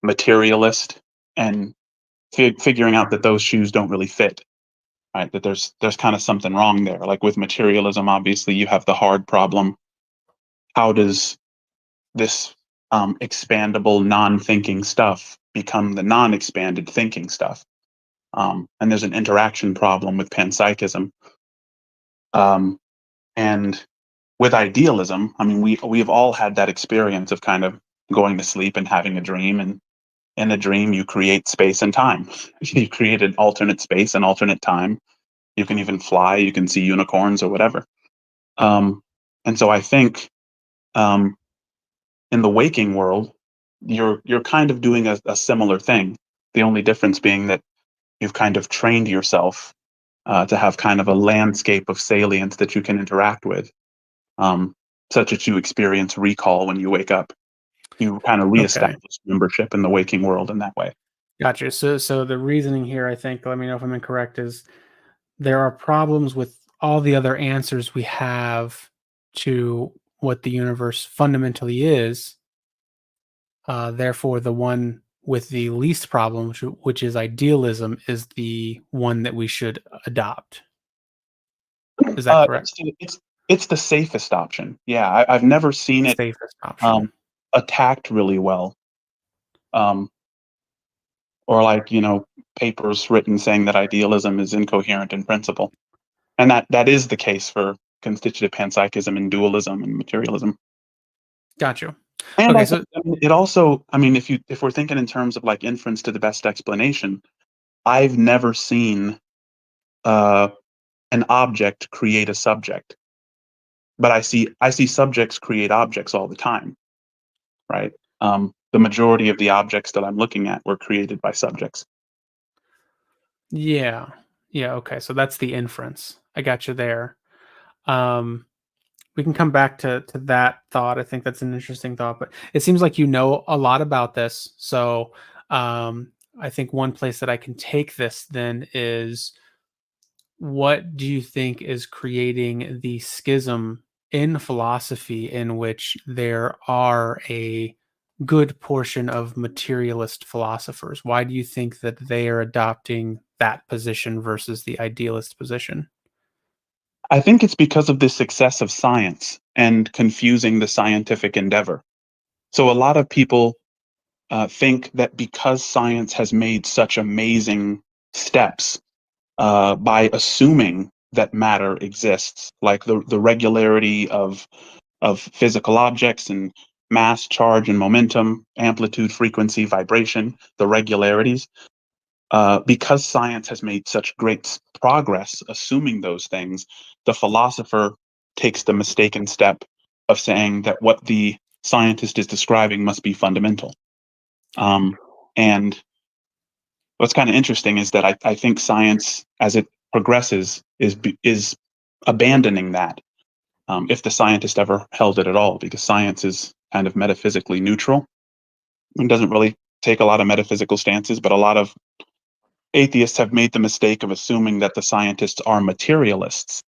materialist and figuring out that those shoes don't really fit, right? That there's kind of something wrong there. Like with materialism, obviously you have the hard problem. How does this expandable non-thinking stuff become the non-expanded thinking stuff? And there's an interaction problem with panpsychism. And with idealism, I mean, we've all had that experience of kind of going to sleep and having a dream, and in a dream you create space and time. You create an alternate space and alternate time. You can even fly. You can see unicorns or whatever. And so I think in the waking world, you're kind of doing a similar thing. The only difference being that you've kind of trained yourself to have kind of a landscape of salience that you can interact with, such that you experience recall when you wake up. You kind of Okay. reestablish membership in the waking world in that way. Gotcha. So the reasoning here, I think, let me know if I'm incorrect, is there are problems with all the other answers we have to what the universe fundamentally is. Therefore, the one with the least problem, which is idealism, is the one that we should adopt. Is that correct? It's the safest option. Yeah, I've never seen The it safest option. attacked really well. Or like, papers written saying that idealism is incoherent in principle. And that is the case for constitutive panpsychism and dualism and materialism. Gotcha. And Okay, so it also, I mean, if we're thinking in terms of like inference to the best explanation, I've never seen an object create a subject, but I see subjects create objects all the time, right? The majority of the objects that I'm looking at were created by subjects. yeah, okay, so that's the inference. I got you there. We can come back to that thought. I think that's an interesting thought, but it seems like you know a lot about this. So I think one place that I can take this then is, what do you think is creating the schism in philosophy in which there are a good portion of materialist philosophers? Why do you think that they are adopting that position versus the idealist position? I think it's because of the success of science and confusing the scientific endeavor. So a lot of people think that because science has made such amazing steps by assuming that matter exists, like the regularity of physical objects and mass, charge, and momentum, amplitude, frequency, vibration, the regularities. Because science has made such great progress assuming those things, the philosopher takes the mistaken step of saying that what the scientist is describing must be fundamental. And what's kind of interesting is that I think science, as it progresses, is abandoning that. If the scientist ever held it at all, because science is kind of metaphysically neutral and doesn't really take a lot of metaphysical stances, but a lot of atheists have made the mistake of assuming that the scientists are materialists,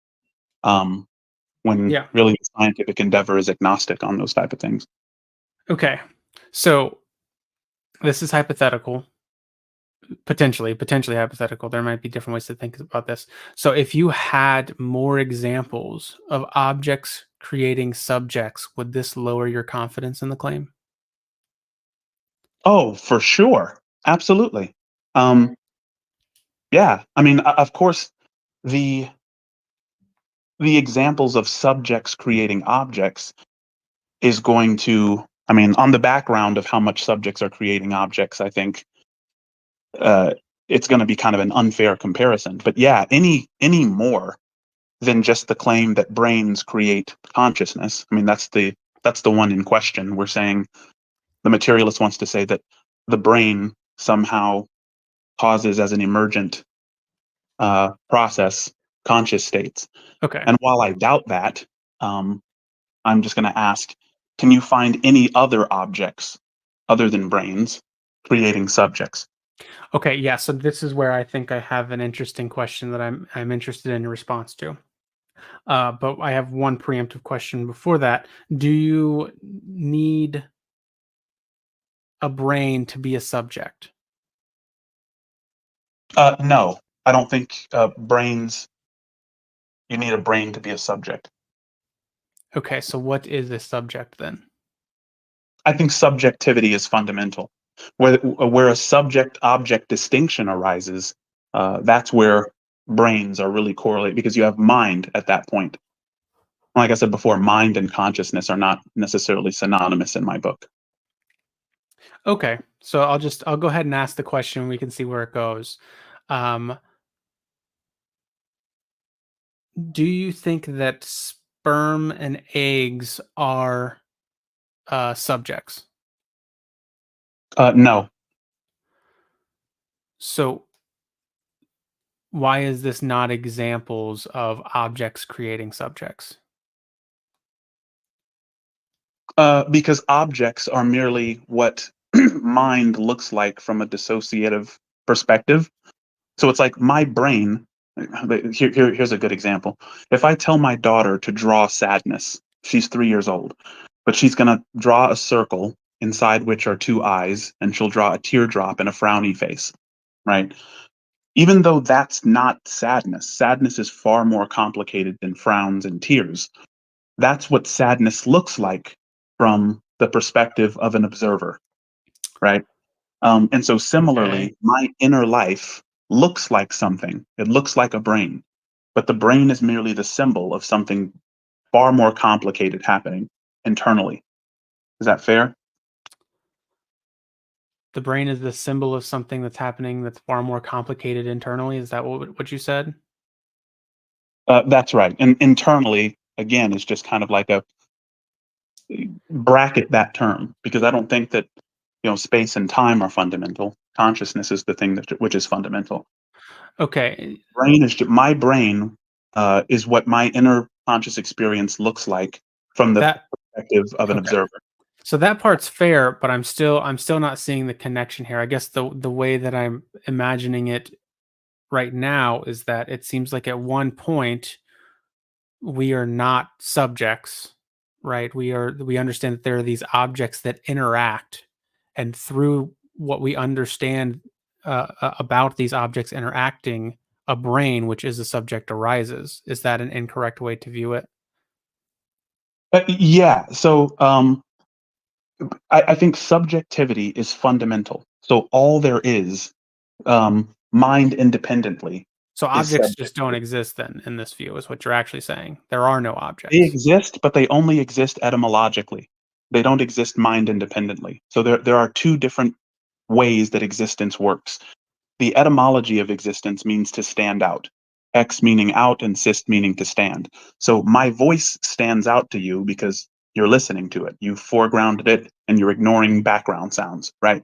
when Yeah. really the scientific endeavor is agnostic on those type of things. Okay. So this is hypothetical. potentially hypothetical. There might be different ways to think about this. So if you had more examples of objects creating subjects, would this lower your confidence in the claim? Oh, for sure. Absolutely. Yeah. I mean, of course, the examples of subjects creating objects is going to, I mean, on the background of how much subjects are creating objects, I think uh, it's going to be kind of an unfair comparison. But yeah, any more than just the claim that brains create consciousness. I mean, that's the one in question. We're saying the materialist wants to say that the brain somehow causes as an emergent process conscious states. Okay. And while I doubt that, I'm just going to ask, can you find any other objects other than brains creating subjects? Okay, yeah. So this is where I think I have an interesting question that I'm interested in your response to. But I have one preemptive question before that. Do you need a brain to be a subject? No, I don't think brains, you need a brain to be a subject. Okay, so what is a subject then? I think subjectivity is fundamental. Where a subject object distinction arises, that's where brains are really correlated because you have mind at that point. Like I said before, mind and consciousness are not necessarily synonymous in my book. Okay, so I'll go ahead and ask the question. We can see where it goes. Do you think that sperm and eggs are subjects? No, So why is this not examples of objects creating subjects? because objects are merely what mind looks like from a dissociative perspective. So it's like my brain. Here's a good example. If I tell my daughter to draw sadness, she's 3 years old, but she's going to draw a circle inside which are two eyes, and she'll draw a teardrop and a frowny face, right? Even though that's not sadness, sadness is far more complicated than frowns and tears. That's what sadness looks like from the perspective of an observer, right? And so similarly, Okay. my inner life looks like something. It looks like a brain, but the brain is merely the symbol of something far more complicated happening internally. Is that fair? The brain is the symbol of something that's happening that's far more complicated internally. Is that what you said? That's right. And internally, again, is just kind of like a bracket that term because I don't think that space and time are fundamental. Consciousness is the thing which is fundamental. Okay. My brain is what my inner conscious experience looks like from the That perspective of an okay. observer. So that part's fair, but I'm still not seeing the connection here. I guess the way that I'm imagining it right now is that it seems like at one point we are not subjects, right? We understand that there are these objects that interact, and through what we understand about these objects interacting, a brain, which is a subject, arises. Is that an incorrect way to view it? Yeah. So I think subjectivity is fundamental. So all there is, mind independently, So is objects just don't exist then in this view, is what you're actually saying. There are no they objects. exist, but they only exist etymologically. They don't exist mind independently. So there are two different ways that existence works. The etymology of existence means to stand out. Ex meaning out and sist meaning to stand. So my voice stands out to you because you're listening to it. You foregrounded it and you're ignoring background sounds, right?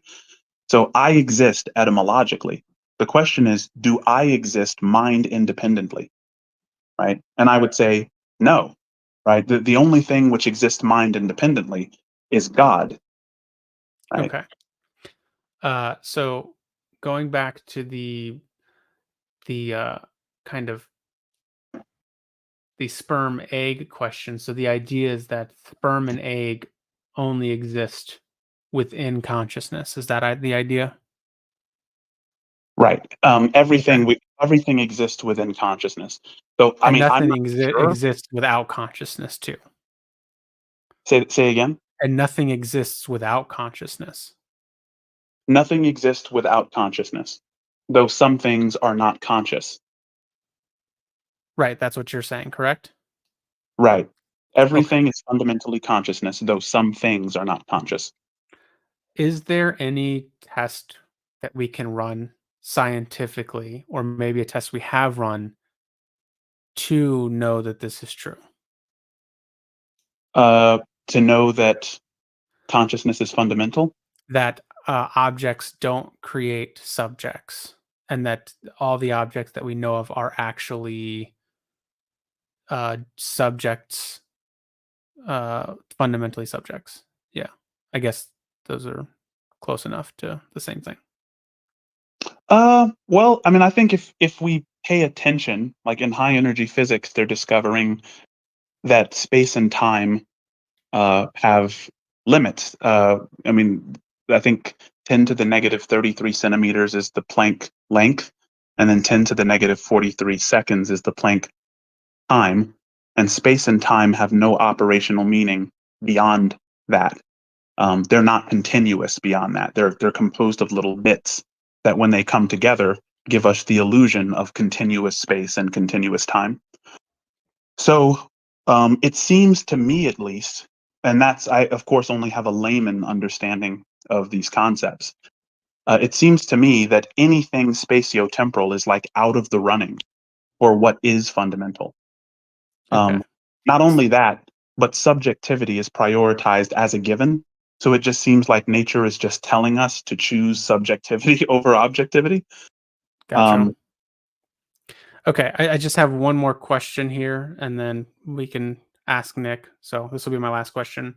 So I exist etymologically. The question is, do I exist mind independently? Right? And I would say no, right? The only thing which exists mind independently is God, right? Okay. So going back to the kind of the sperm egg question. So the idea is that sperm and egg only exist within consciousness. Is that the idea? Right. Everything exists within consciousness. So I And mean, I'm nothing not sure. exists without consciousness too. Say again. And nothing exists without consciousness. Nothing exists without consciousness, though some things are not conscious. Right, that's what you're saying, correct? Right. Okay. Everything is fundamentally consciousness, though some things are not conscious. Is there any test that we can run scientifically, or maybe a test we have run to know that this is true? To know that consciousness is fundamental. That objects don't create subjects, and that all the objects that we know of are actually subjects, fundamentally subjects. Yeah, I guess those are close enough to the same thing. Well, I mean, I think if we pay attention, like in high energy physics, they're discovering that space and time have limits. I mean, I think 10 to the negative 33 centimeters is the Planck length, and then 10 to the negative 43 seconds is the Planck time. And space and time have no operational meaning beyond that. They're not continuous beyond that. They're composed of little bits that, when they come together, give us the illusion of continuous space and continuous time. So it seems to me, at least, and I of course only have a layman understanding of these concepts. It seems to me that anything spatiotemporal is like out of the running for what is fundamental. Okay. Not only that, but subjectivity is prioritized as a given. So it just seems like nature is just telling us to choose subjectivity over objectivity. Gotcha. Okay, I just have one more question here, and then we can ask Nick. So this will be my last question.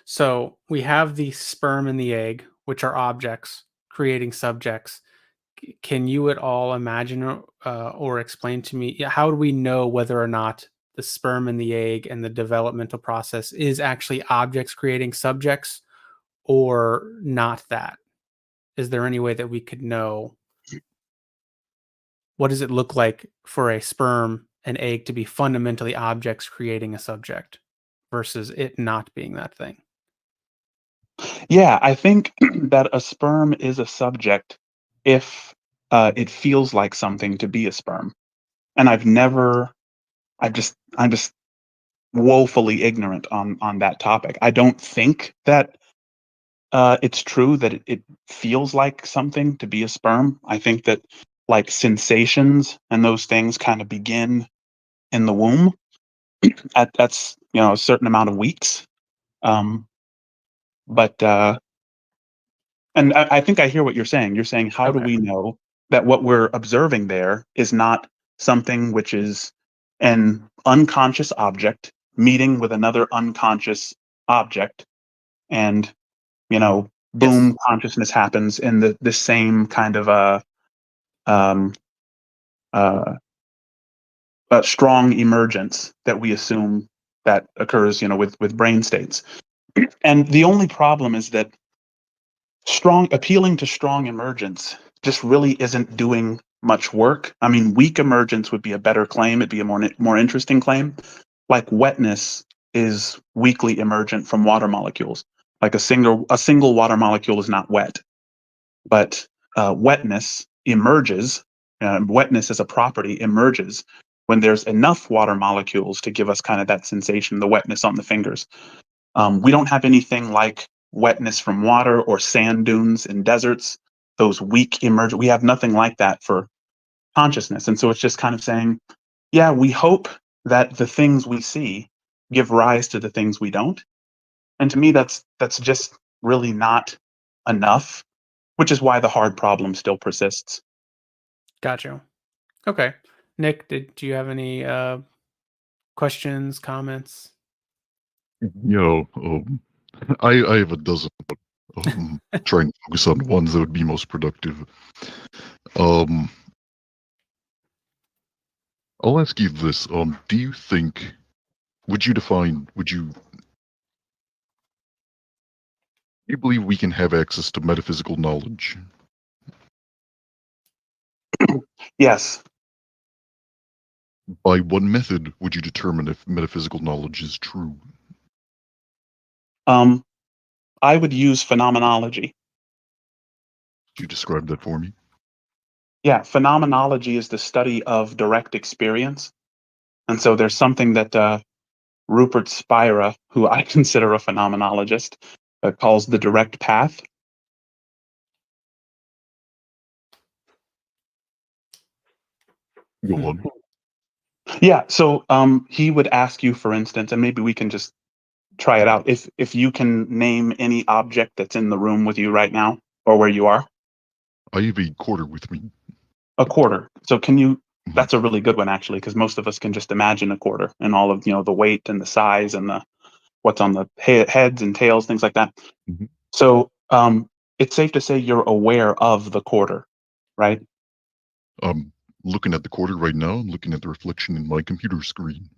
So we have the sperm and the egg, which are objects creating subjects. Can you at all imagine or explain to me, how do we know whether or not the sperm and the egg and the developmental process is actually objects creating subjects, or not that? Is there any way that we could know? What does it look like for a sperm and egg to be fundamentally objects creating a subject versus it not being that thing? Yeah, I think that a sperm is a subject if it feels like something to be a sperm. And I'm just woefully ignorant on that topic. I don't think that it's true that it feels like something to be a sperm. I think that, like, sensations and those things kind of begin in the womb that's a certain amount of weeks. Um, but and I think I hear what you're saying. You're saying, how do Okay. we know that what we're observing there is not something which is an unconscious object meeting with another unconscious object, and Yes. boom, consciousness happens in the same kind of um, uh, strong emergence that we assume that occurs, with brain states. And the only problem is that appealing to strong emergence just really isn't doing much work. I mean, weak emergence would be a better claim. It'd be a more interesting claim. Like, wetness is weakly emergent from water molecules. Like, a single water molecule is not wet, but wetness emerges. Wetness as a property emerges when there's enough water molecules to give us kind of that sensation, the wetness on the fingers. We don't have anything like wetness from water or sand dunes in deserts, those weak emergent. We have nothing like that for consciousness. And so it's just kind of saying, yeah, we hope that the things we see give rise to the things we don't. And to me, that's just really not enough, which is why the hard problem still persists. Gotcha. Okay. Nick, do you have any questions, comments? I have a dozen, but trying to focus on ones that would be most productive. I'll ask you this: do you think? Would you believe we can have access to metaphysical knowledge? Yes. By what method would you determine if metaphysical knowledge is true? I would use phenomenology. Could you describe that for me? Yeah, phenomenology is the study of direct experience. And so there's something that Rupert Spira, who I consider a phenomenologist, calls the direct path. Go on. Yeah, so he would ask you, for instance, and maybe we can just try it out. If you can name any object that's in the room with you right now, or where you are, I have a quarter with me. a quarter. So can you? Mhm. That's a really good one actually, because most of us can just imagine a quarter and all of the weight and the size and the what's on the heads and tails, things like that. Mhm. So it's safe to say you're aware of the quarter, right? I'm looking at the quarter right now. I'm looking at the reflection in my computer screen.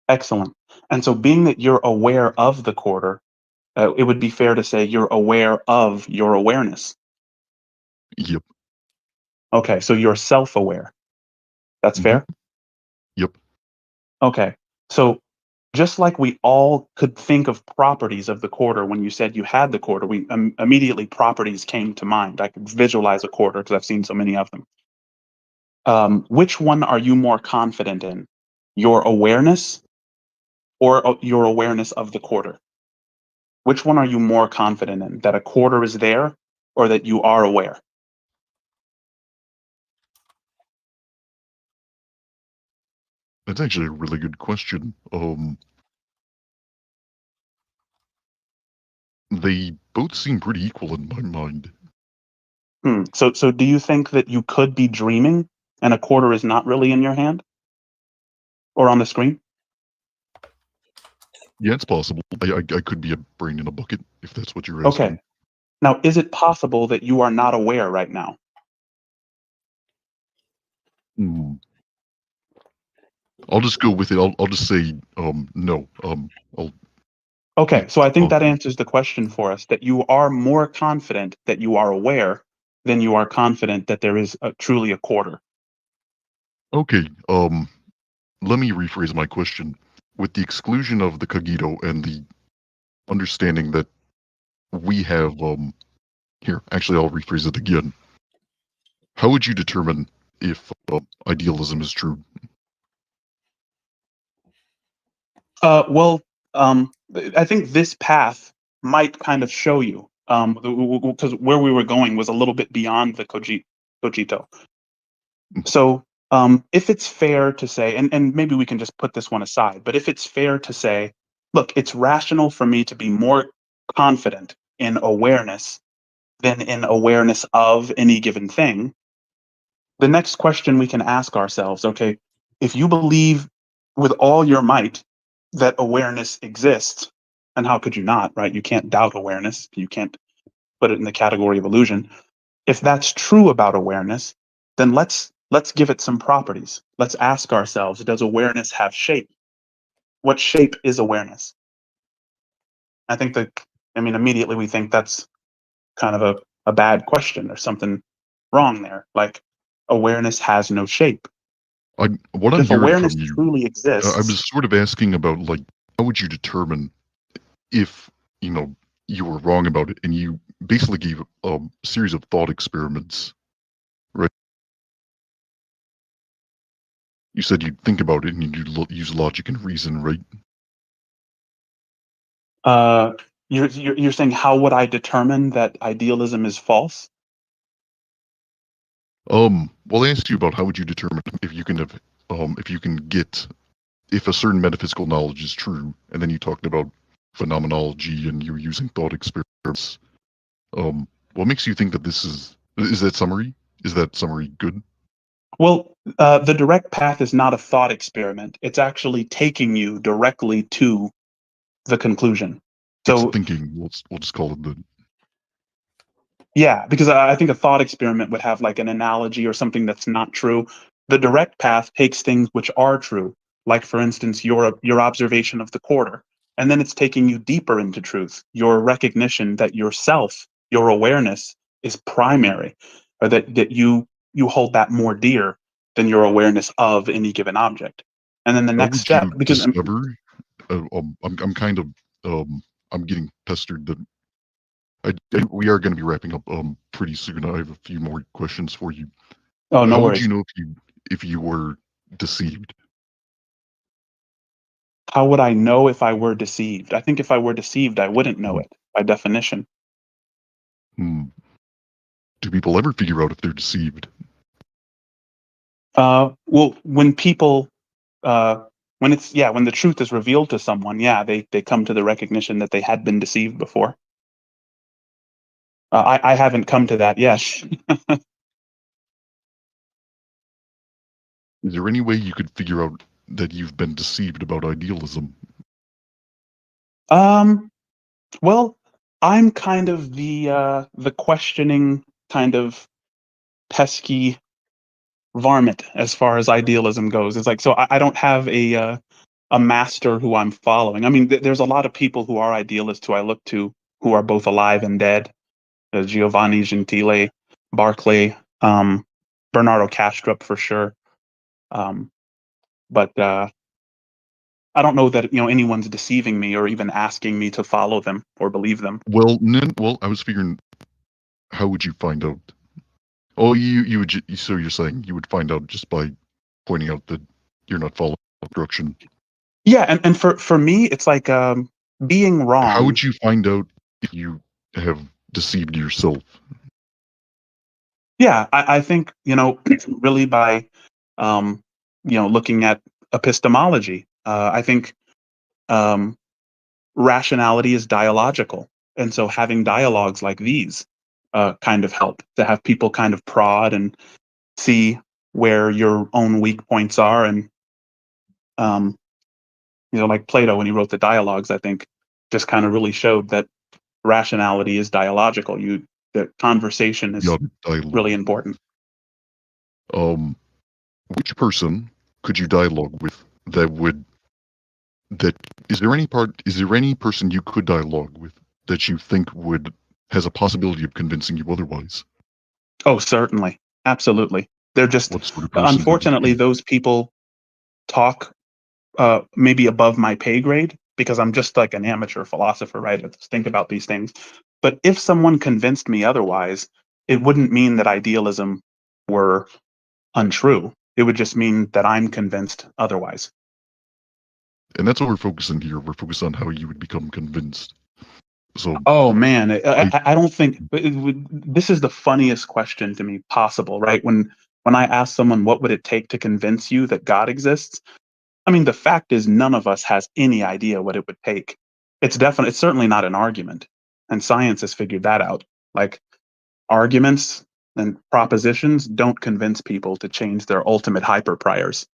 Excellent. And so, being that you're aware of the quarter, it would be fair to say you're aware of your awareness. Yep. Okay, so you're self-aware. That's Mhm. fair? Yep. Okay. So just like we all could think of properties of the quarter when you said you had the quarter, we immediately properties came to mind. I could visualize a quarter because I've seen so many of them. Which one are you more confident in? Your awareness or your awareness of the quarter? Which one are you more confident in? That a quarter is there or that you are aware? That's actually a really good question. They both seem pretty equal in my mind. So do you think that you could be dreaming and a quarter is not really in your hand or on the screen? Yeah, it's possible. I could be a brain in a bucket if that's what you're asking. Okay. Now, is it possible that you are not aware right now? Hmm. I'll just go with it. I'll just say no. I'll Okay, so I think oh, that answers the question for us, that you are more confident that you are aware than you are confident that there is truly a quarter. okay. Let me rephrase my question. With the exclusion of the cogito and the understanding that we have here, actually I'll rephrase it again. How would you determine if idealism is true? Well, I think this path might kind of show you, because where we were going was a little bit beyond the cogito. So, if it's fair to say, and maybe we can just put this one aside, but if it's fair to say, look, it's rational for me to be more confident in awareness than in awareness of any given thing, the next question we can ask ourselves, okay, if you believe with all your might that awareness exists, and how could you not, right? You can't doubt awareness. You can't put it in the category of illusion. If that's true about awareness, then let's give it some properties. Let's ask ourselves, does awareness have shape? What shape is awareness? I think that, I mean, immediately we think that's kind of a bad question. There's something wrong there. Like awareness has no shape. What I'm If hearing from awareness you, truly I exists, was sort of asking about like how would you determine if you were wrong about it, and you basically gave a series of thought experiments, right? You said you'd think about it and you'd use logic and reason, right? uh, you're saying how would I determine that idealism is false? Well, I asked you about how would you determine if you can have, if you can get if a certain metaphysical knowledge is true, and then you talked about phenomenology and you're using thought experiments. What makes you think that this is that summary? Is that summary good? Well, the direct path is not a thought experiment. It's actually taking you directly to the conclusion. It's So, thinking. We'll just call it the. yeah, because I think a thought experiment would have like an analogy or something that's not true. The direct path takes things which are true, like for instance your observation of the quarter, and then it's taking you deeper into truth. Your recognition that yourself, your awareness, is primary, or that you hold that more dear than your awareness of any given object. And then the How next would step, you because discover? I'm kind of I'm getting pestered that we are going to be wrapping up pretty soon. I have a few more questions for you. oh, no How would worries. you know if you were deceived? How would I know if I were deceived? I think if I were deceived, I wouldn't know it by definition. Do people ever figure out if they're deceived? Well, when people, when the truth is revealed to someone, they come to the recognition that they had been deceived before. I haven't come to that yet. Is there any way you could figure out that you've been deceived about idealism? Well, I'm kind of the questioning kind of pesky varmint as far as idealism goes. It's like, so I don't have a master who I'm following. I mean, there's a lot of people who are idealists who I look to who are both alive and dead. Giovanni Gentile, Barclay, Bernardo Kastrup for sure. But I don't know that anyone's deceiving me or even asking me to follow them or believe them. Well, I was figuring, how would you find out? Oh, you would. So you're saying you would find out just by pointing out that you're not following instruction. Yeah, and for me, it's like being wrong. How would you find out if you have deceived yourself? Yeah, I think really by looking at epistemology. I think rationality is dialogical, and so having dialogues like these kind of help to have people kind of prod and see where your own weak points are, and like Plato when he wrote the dialogues, I think just kind of really showed that rationality is dialogical. The conversation is really important. Which person could you dialogue with is there any person you could dialogue with that you think has a possibility of convincing you otherwise? Oh, certainly. Absolutely. They're just, what sort of person unfortunately, those people talk maybe above my pay grade because I'm just like an amateur philosopher, right? I just think about these things. But if someone convinced me otherwise, it wouldn't mean that idealism were untrue. It would just mean that I'm convinced otherwise. And that's what we're focusing here. We're focused on how you would become convinced. So, oh man, I don't think this is the funniest question to me possible, right? When I ask someone, what would it take to convince you that God exists? I mean, the fact is none of us has any idea what it would take. It's certainly not an argument. And science has figured that out. Like arguments and propositions don't convince people to change their ultimate hyperpriors.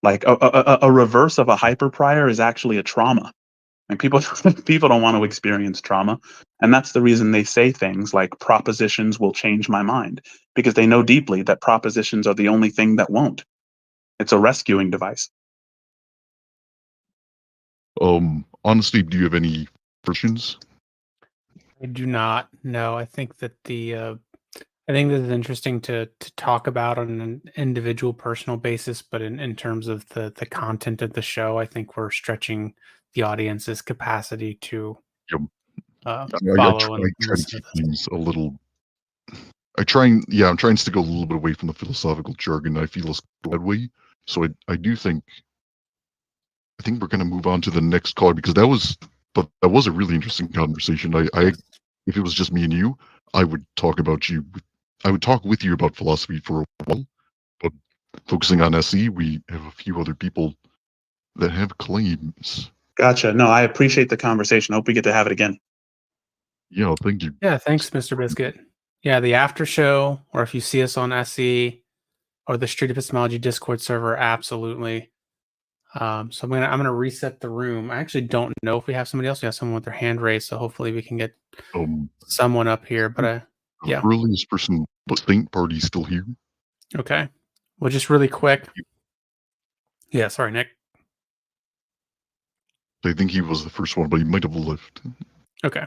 Like a reverse of a hyperprior is actually a trauma. And people don't want to experience trauma. And that's the reason they say things like propositions will change my mind, because they know deeply that propositions are the only thing that won't. It's a rescuing device. Honestly, do you have any questions? I do not. No, I think that I think this is interesting to talk about on an individual personal basis, but in terms of the content of the show, I think we're stretching the audience's capacity to follow and try to listen keep to this. things a little. I'm trying to stick a little bit away from the philosophical jargon. I feel that way. So I think we're going to move on to the next caller, because that was a really interesting conversation. If it was just me and you, I would talk with you about philosophy for a while, but focusing on SE, we have a few other people that have claims. Gotcha. No, I appreciate the conversation. I hope we get to have it again. Yeah, thank you. Yeah, thanks, Mr. Biscuit. Yeah, the after show, or if you see us on SE or the Street Epistemology Discord server, absolutely. So I'm gonna reset the room. I actually don't know if we have somebody else. We have someone with their hand raised, so hopefully we can get someone up here. But yeah, earliest person, but Saint Party's still here. Okay. Well, just really quick. Yeah, sorry, Nick. I think he was the first one, but he might have left. Okay.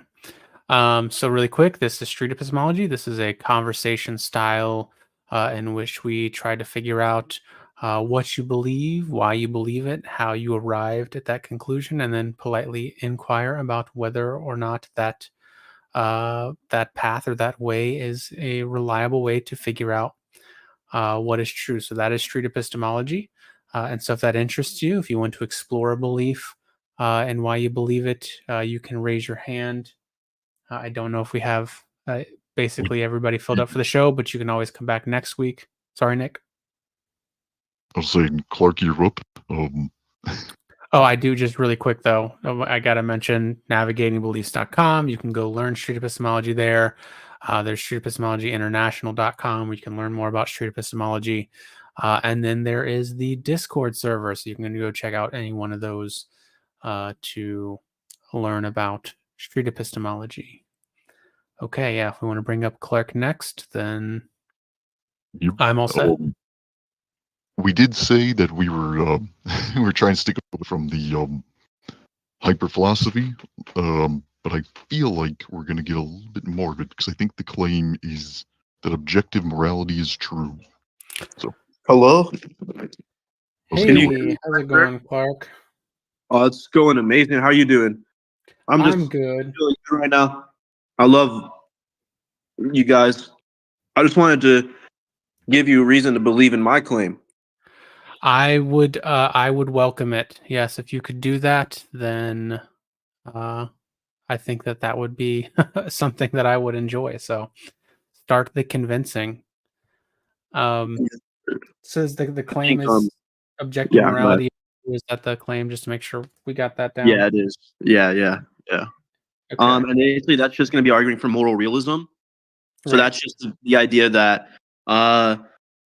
So really quick, this is Street Epistemology. This is a conversation style in which we try to figure out what you believe, why you believe it, how you arrived at that conclusion, and then politely inquire about whether or not that that path or that way is a reliable way to figure out what is true. So that is street epistemology. And so if that interests you, if you want to explore a belief and why you believe it, you can raise your hand. I don't know if we have basically everybody filled up for the show, but you can always come back next week. Sorry, Nick. I was saying, Clark, you're up. Oh, I do, just really quick though. I got to mention navigatingbeliefs.com. You can go learn street epistemology there. There's streetepistemologyinternational.com where you can learn more about street epistemology. And then there is the Discord server. So you can go check out any one of those to learn about street epistemology. Okay, yeah. If we want to bring up Clark next, then I'm all set. We did say that we were we were trying to stick away from the hyper philosophy, but I feel like we're going to get a little bit more of it because I think the claim is that objective morality is true. So, hello. Hey, how's it going, Clark? Oh, it's going amazing. How are you doing? I'm good. Feeling good right now. I love you guys. I just wanted to give you a reason to believe in my claim. I would welcome it. Yes, if you could do that, then I think that would be something that I would enjoy. So start the convincing. Says the claim is objective morality. Is that the claim? Just to make sure we got that down. Yeah, it is. Yeah. Okay. And basically that's just going to be arguing for moral realism. So Right. that's just the idea that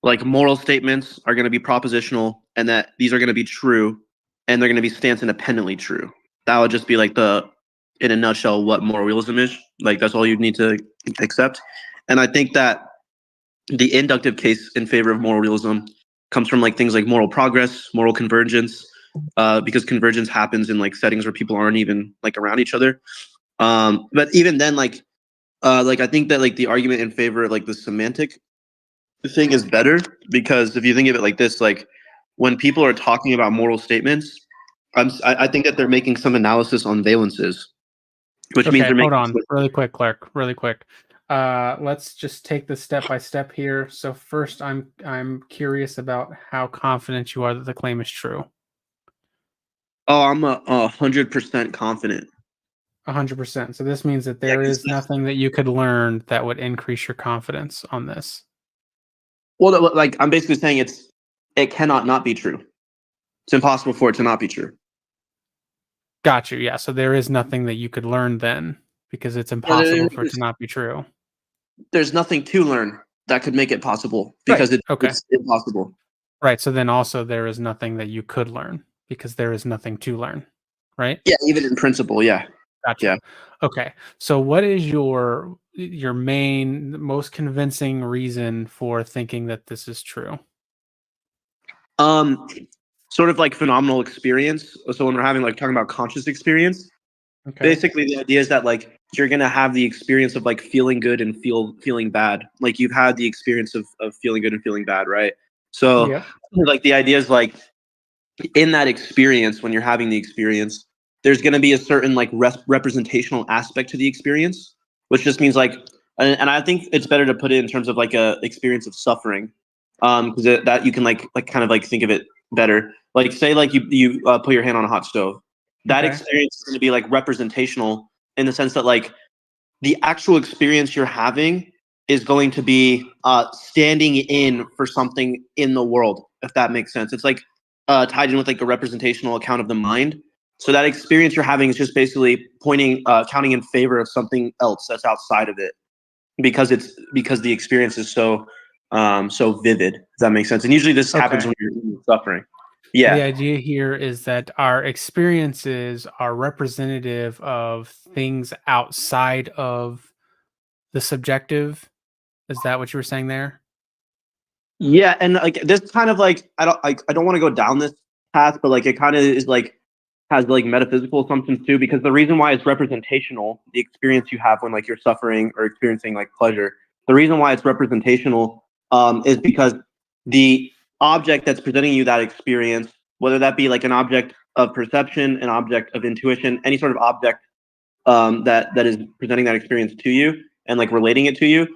like moral statements are going to be propositional and that these are going to be true and they're going to be stance independently true. That would just be like in a nutshell, what moral realism is. Like that's all you need to accept. And I think that the inductive case in favor of moral realism comes from like things like moral progress, moral convergence, because convergence happens in like settings where people aren't even like around each other. But even then, like I think that like the argument in favor of like the semantic thing is better because if you think of it like this, like when people are talking about moral statements, I think that they're making some analysis on valences, which means they're making. Hold on, really quick, Clark. Really quick. Let's just take this step by step here. So first, I'm curious about how confident you are that the claim is true. Oh, I'm 100% confident. 100%. So this means that there is nothing that you could learn that would increase your confidence on this. Well, like I'm basically saying it cannot not be true. It's impossible for it to not be true. Got you. Yeah. So there is nothing that you could learn then because it's impossible for it to not be true. There's nothing to learn that could make it possible because it's impossible. Right. So then also there is nothing that you could learn because there is nothing to learn. Right. Yeah. Even in principle. Yeah. Gotcha. Yeah. Okay. So what is your most convincing reason for thinking that this is true? Sort of like phenomenal experience. So when we're having like talking about conscious experience, basically the idea is that like you're gonna have the experience of like feeling good and feeling bad. Like you've had the experience of feeling good and feeling bad, right? So like the idea is like in that experience, when you're having the experience, there's gonna be a certain like representational aspect to the experience, which just means like, and I think it's better to put it in terms of like a experience of suffering, because that you can like kind of like think of it better. Like say like you put your hand on a hot stove. That experience is going to be like representational in the sense that like the actual experience you're having is going to be standing in for something in the world, if that makes sense. It's like tied in with like a representational account of the mind. So that experience you're having is just basically counting in favor of something else that's outside of it, because the experience is so vivid. Does that make sense? And usually this happens when you're suffering. Yeah. The idea here is that our experiences are representative of things outside of the subjective. Is that what you were saying there? Yeah, and like this kind of like I don't want to go down this path, but like it kind of is like has like metaphysical assumptions too, because the reason why it's representational, the experience you have when like you're suffering or experiencing like pleasure, the reason why it's representational is because the object that's presenting you that experience, whether that be like an object of perception, an object of intuition, any sort of object that is presenting that experience to you and like relating it to you,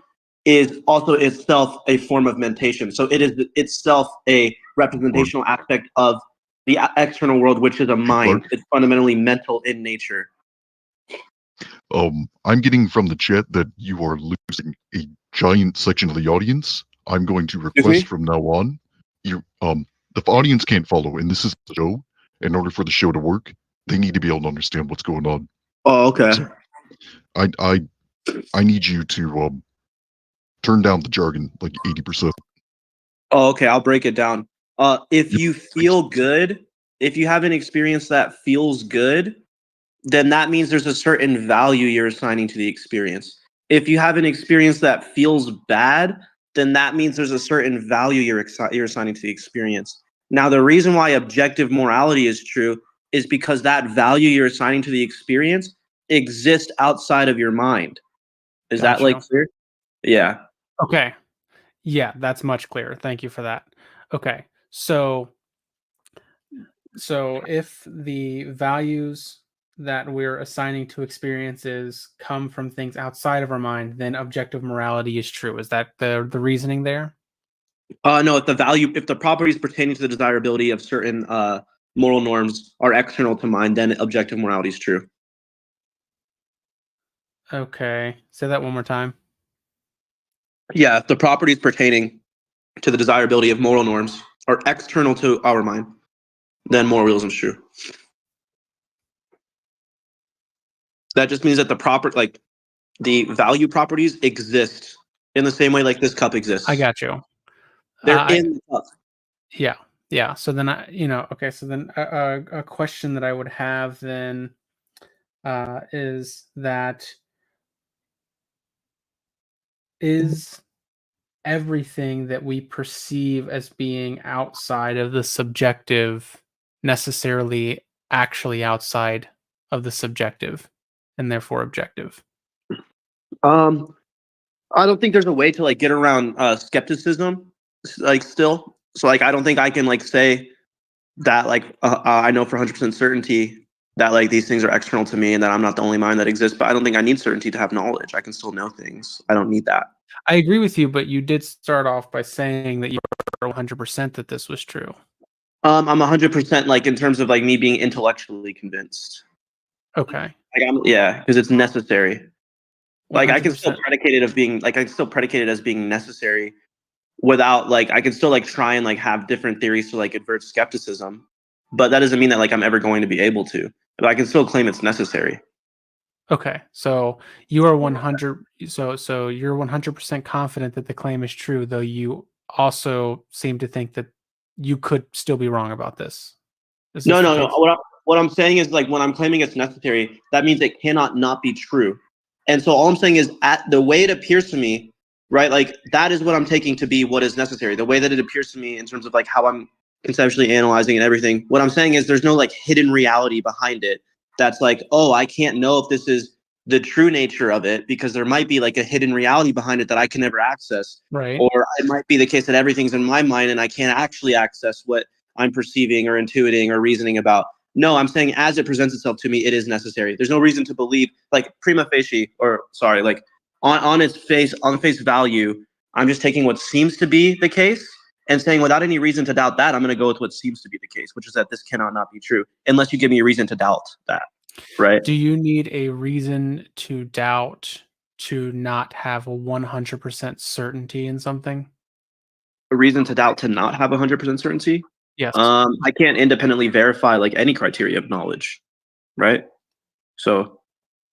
is also itself a form of mentation. So it is itself a representational aspect of the external world, which is a mind. It's fundamentally mental in nature. I'm getting from the chat that you are losing a giant section of the audience. I'm going to request from now on, the audience can't follow, and this is the show. In order for the show to work, they need to be able to understand what's going on. Oh, okay. So I need you to turn down the jargon like 80%. Oh, okay. I'll break it down. If you feel good, if you have an experience that feels good, then that means there's a certain value you're assigning to the experience. If you have an experience that feels bad, then that means there's a certain value you're assigning to the experience. Now, the reason why objective morality is true is because that value you're assigning to the experience exists outside of your mind. Is that like clear? Yeah. Okay. Yeah, that's much clearer. Thank you for that. Okay. So if the values that we're assigning to experiences come from things outside of our mind, then objective morality is true. Is that the reasoning there? No, if the properties pertaining to the desirability of certain moral norms are external to mind, then objective morality is true. Okay. Say that one more time. Yeah, if the properties pertaining to the desirability of moral norms are external to our mind, then moral realism is true. That just means that the value properties exist in the same way like this cup exists. I got you. They're in the cup. Yeah. Yeah. So then okay. So then a question that I would have then is that is everything that we perceive as being outside of the subjective necessarily actually outside of the subjective and therefore objective? I don't think there's a way to like get around skepticism still. So I don't think I can say that I know for 100% certainty that these things are external to me and that I'm not the only mind that exists, but I don't think I need certainty to have knowledge. I can still know things. I don't need that. I agree with you, but you did start off by saying that you were 100% that this was true. I'm 100% in terms of me being intellectually convinced. Okay. Because it's necessary. 100%. I can still predicate it as being necessary without I can still try and have different theories to avert skepticism, but that doesn't mean that I'm ever going to be able to. But I can still claim it's necessary. Okay, so you are 100. So you're 100% confident that the claim is true, though you also seem to think that you could still be wrong about this. No. What I'm saying is when I'm claiming it's necessary, that means it cannot not be true. And so all I'm saying is the way it appears to me, right? That is what I'm taking to be what is necessary. The way that it appears to me in terms of how I'm conceptually analyzing and everything. What I'm saying is there's no hidden reality behind it. That's oh, I can't know if this is the true nature of it because there might be a hidden reality behind it that I can never access. Right. Or it might be the case that everything's in my mind and I can't actually access what I'm perceiving or intuiting or reasoning about. No, I'm saying as it presents itself to me, it is necessary. There's no reason to believe prima facie on face value, I'm just taking what seems to be the case and saying without any reason to doubt that, I'm going to go with what seems to be the case, which is that this cannot not be true unless you give me a reason to doubt that, right? Do you need a reason to doubt to not have a 100% certainty in something? A reason to doubt to not have 100% certainty? Yes. I can't independently verify any criteria of knowledge, right? So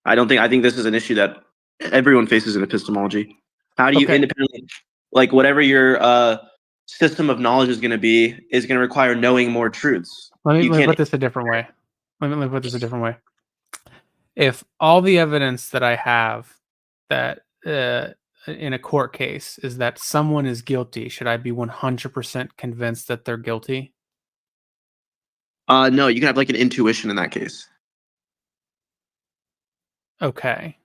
I think this is an issue that everyone faces in epistemology. How do you independently, whatever your system of knowledge is going to require knowing more truths. Let me put this a different way. Let me put this a different way. If all the evidence that I have that in a court case is that someone is guilty, should I be 100% convinced that they're guilty? No, you can have an intuition in that case. Okay.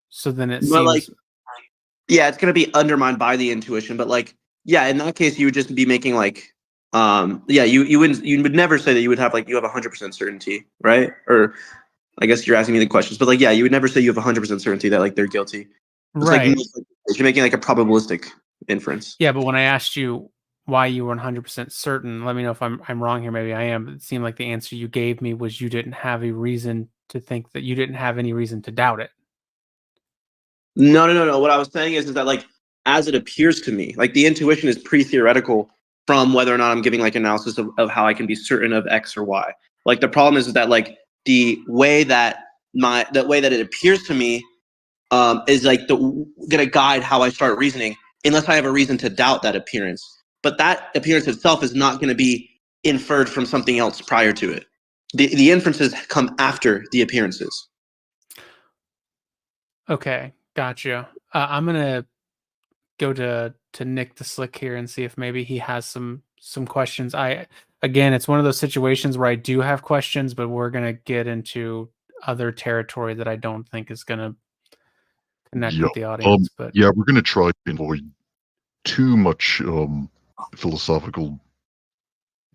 So then it seems yeah, it's gonna be undermined by the intuition. But like, yeah, in that case, you would just be making like, yeah, you would never say that you would have like you have 100% certainty, right? Or I guess you're asking me the questions, but like, yeah, you would never say you have 100% certainty that like they're guilty. It's like Right. you're making like a probabilistic inference. Yeah, but when I asked you why you were 100% certain, let me know if I'm wrong here. Maybe I am. But it seemed like the answer you gave me was you didn't have a reason to think that you didn't have any reason to doubt it. No. What I was saying is that like as it appears to me, like the intuition is pre-theoretical from whether or not I'm giving like analysis of how I can be certain of X or Y. Like the problem is that like the way that it appears to me is like gonna guide how I start reasoning, unless I have a reason to doubt that appearance. But that appearance itself is not going to be inferred from something else prior to it. The inferences come after the appearances. Okay, gotcha. I'm gonna go to Nick the Slick here and see if maybe he has some questions. Again, it's one of those situations where I do have questions, but we're gonna get into other territory that I don't think is gonna connect Yeah. with the audience. But Yeah, we're gonna try to avoid too much philosophical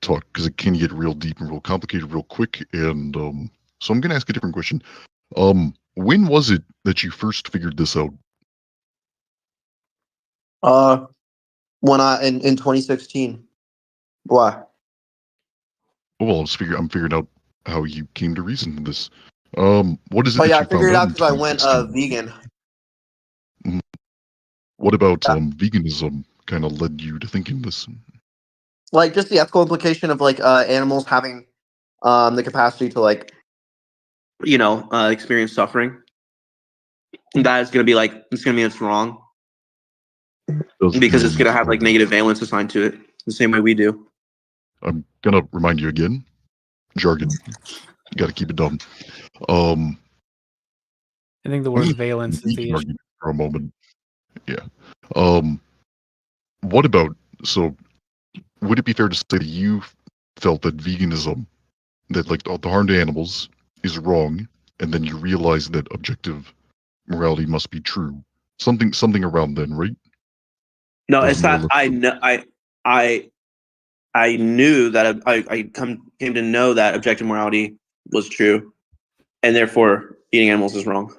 talk because it can get real deep and real complicated real quick. And so I'm gonna ask a different question. When was it that you first figured this out? When in 2016. Why? Well, I'm figuring out how you came to reason this. What is it Oh that yeah, you I figured it found out out because I in went 2016? vegan. What about Yeah. veganism kind of led you to thinking this? Like just the ethical implication of like animals having the capacity to like experience suffering. That is gonna be like it's gonna mean it's wrong Does because it's mean gonna have like negative valence assigned to it the same way we do. I'm gonna remind you again. Jargon. You got to keep it dumb. I think the word valence is the Vegan issue. argument for a moment. Yeah. What about would it be fair to say that you felt that veganism, that like the harm to animals is wrong, and then you realize that objective morality must be true? Something around then, right? No, Or it's more or that less I so? know I knew that I came to know that objective morality was true, and therefore eating animals is wrong.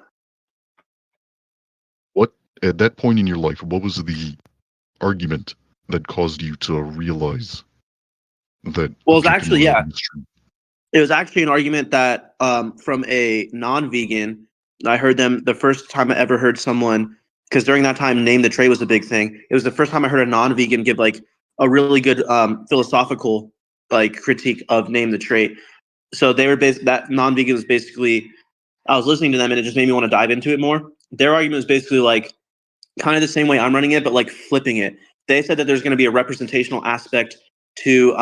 What at that point in your life, what was the argument that caused you to realize that Well, it's objective actually morality is true? it was actually an argument that from a non-vegan. I heard them the first time I ever heard someone, because during that time name the trait was a big thing. It was the first time I heard a non-vegan give like a really good philosophical like critique of name the trait. So they were that non-vegan was basically, I was listening to them and it just made me want to dive into it more. Their argument was basically like kind of the same way I'm running it, but like flipping it. They said that there's going to be a representational aspect to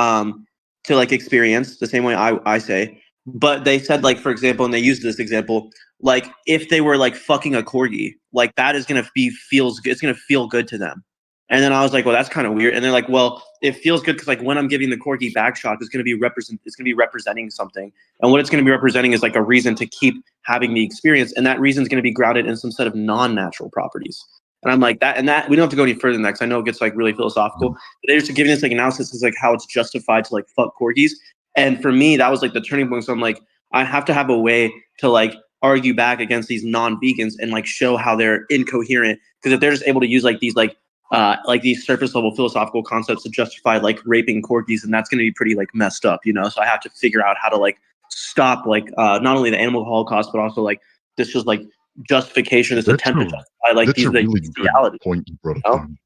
like experience the same way I say. But they said like, for example, and they used this example, like if they were like fucking a corgi, like that is gonna it's gonna feel good to them. And then I was like, well, that's kind of weird. And they're like, well, it feels good because like when I'm giving the corgi back shots, it's gonna be representing something. And what it's gonna be representing is like a reason to keep having the experience. And that reason is gonna be grounded in some set of non-natural properties. And I'm like that we don't have to go any further than that because I know it gets like really philosophical. But they're just giving this like analysis is like how it's justified to like fuck corgis. And for me, that was like the turning point. So I'm like, I have to have a way to like argue back against these non-vegans and like show how they're incoherent. Because if they're just able to use like these surface level philosophical concepts to justify like raping corgis, and that's going to be pretty like messed up, So I have to figure out how to like stop like not only the animal holocaust, but also like this just like justification, this attempt to justify like That's these a really these good realities. point you brought up. Oh. Tom.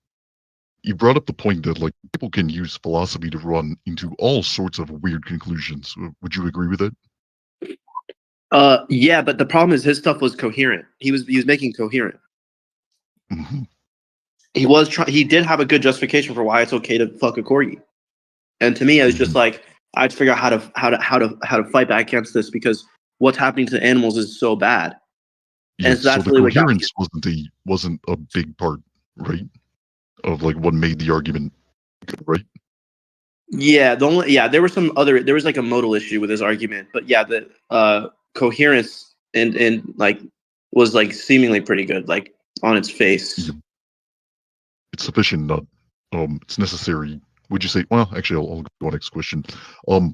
You brought up the point that like people can use philosophy to run into all sorts of weird conclusions. Would you agree with it? Yeah, but the problem is his stuff was coherent. He was making coherent. Mm-hmm. He did have a good justification for why it's okay to fuck a corgi. And to me, it was just like I'd figure out how to fight back against this because what's happening to the animals is so bad. Yeah, and so that's the really what got me. coherence wasn't a big part, right? Of like what made the argument good, right? Yeah, there was like a modal issue with his argument, but yeah, the coherence and like was like seemingly pretty good, like on its face. it's sufficient, not it's necessary. Would you say? Well, actually, I'll go to the next question.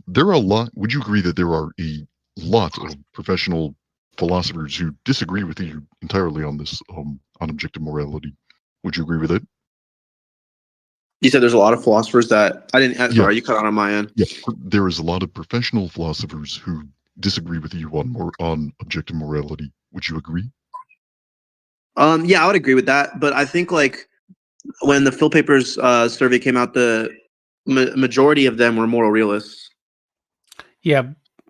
There are a lot. Would you agree that there are a lot of professional philosophers who disagree with you entirely on this on objective morality? Would you agree with it? You said there's a lot of philosophers that I didn't. Sorry, you cut out on my end. Yeah, there is a lot of professional philosophers who disagree with you on objective morality. Would you agree? Yeah, I would agree with that. But I think like when the Phil Papers survey came out, the majority of them were moral realists. Yeah.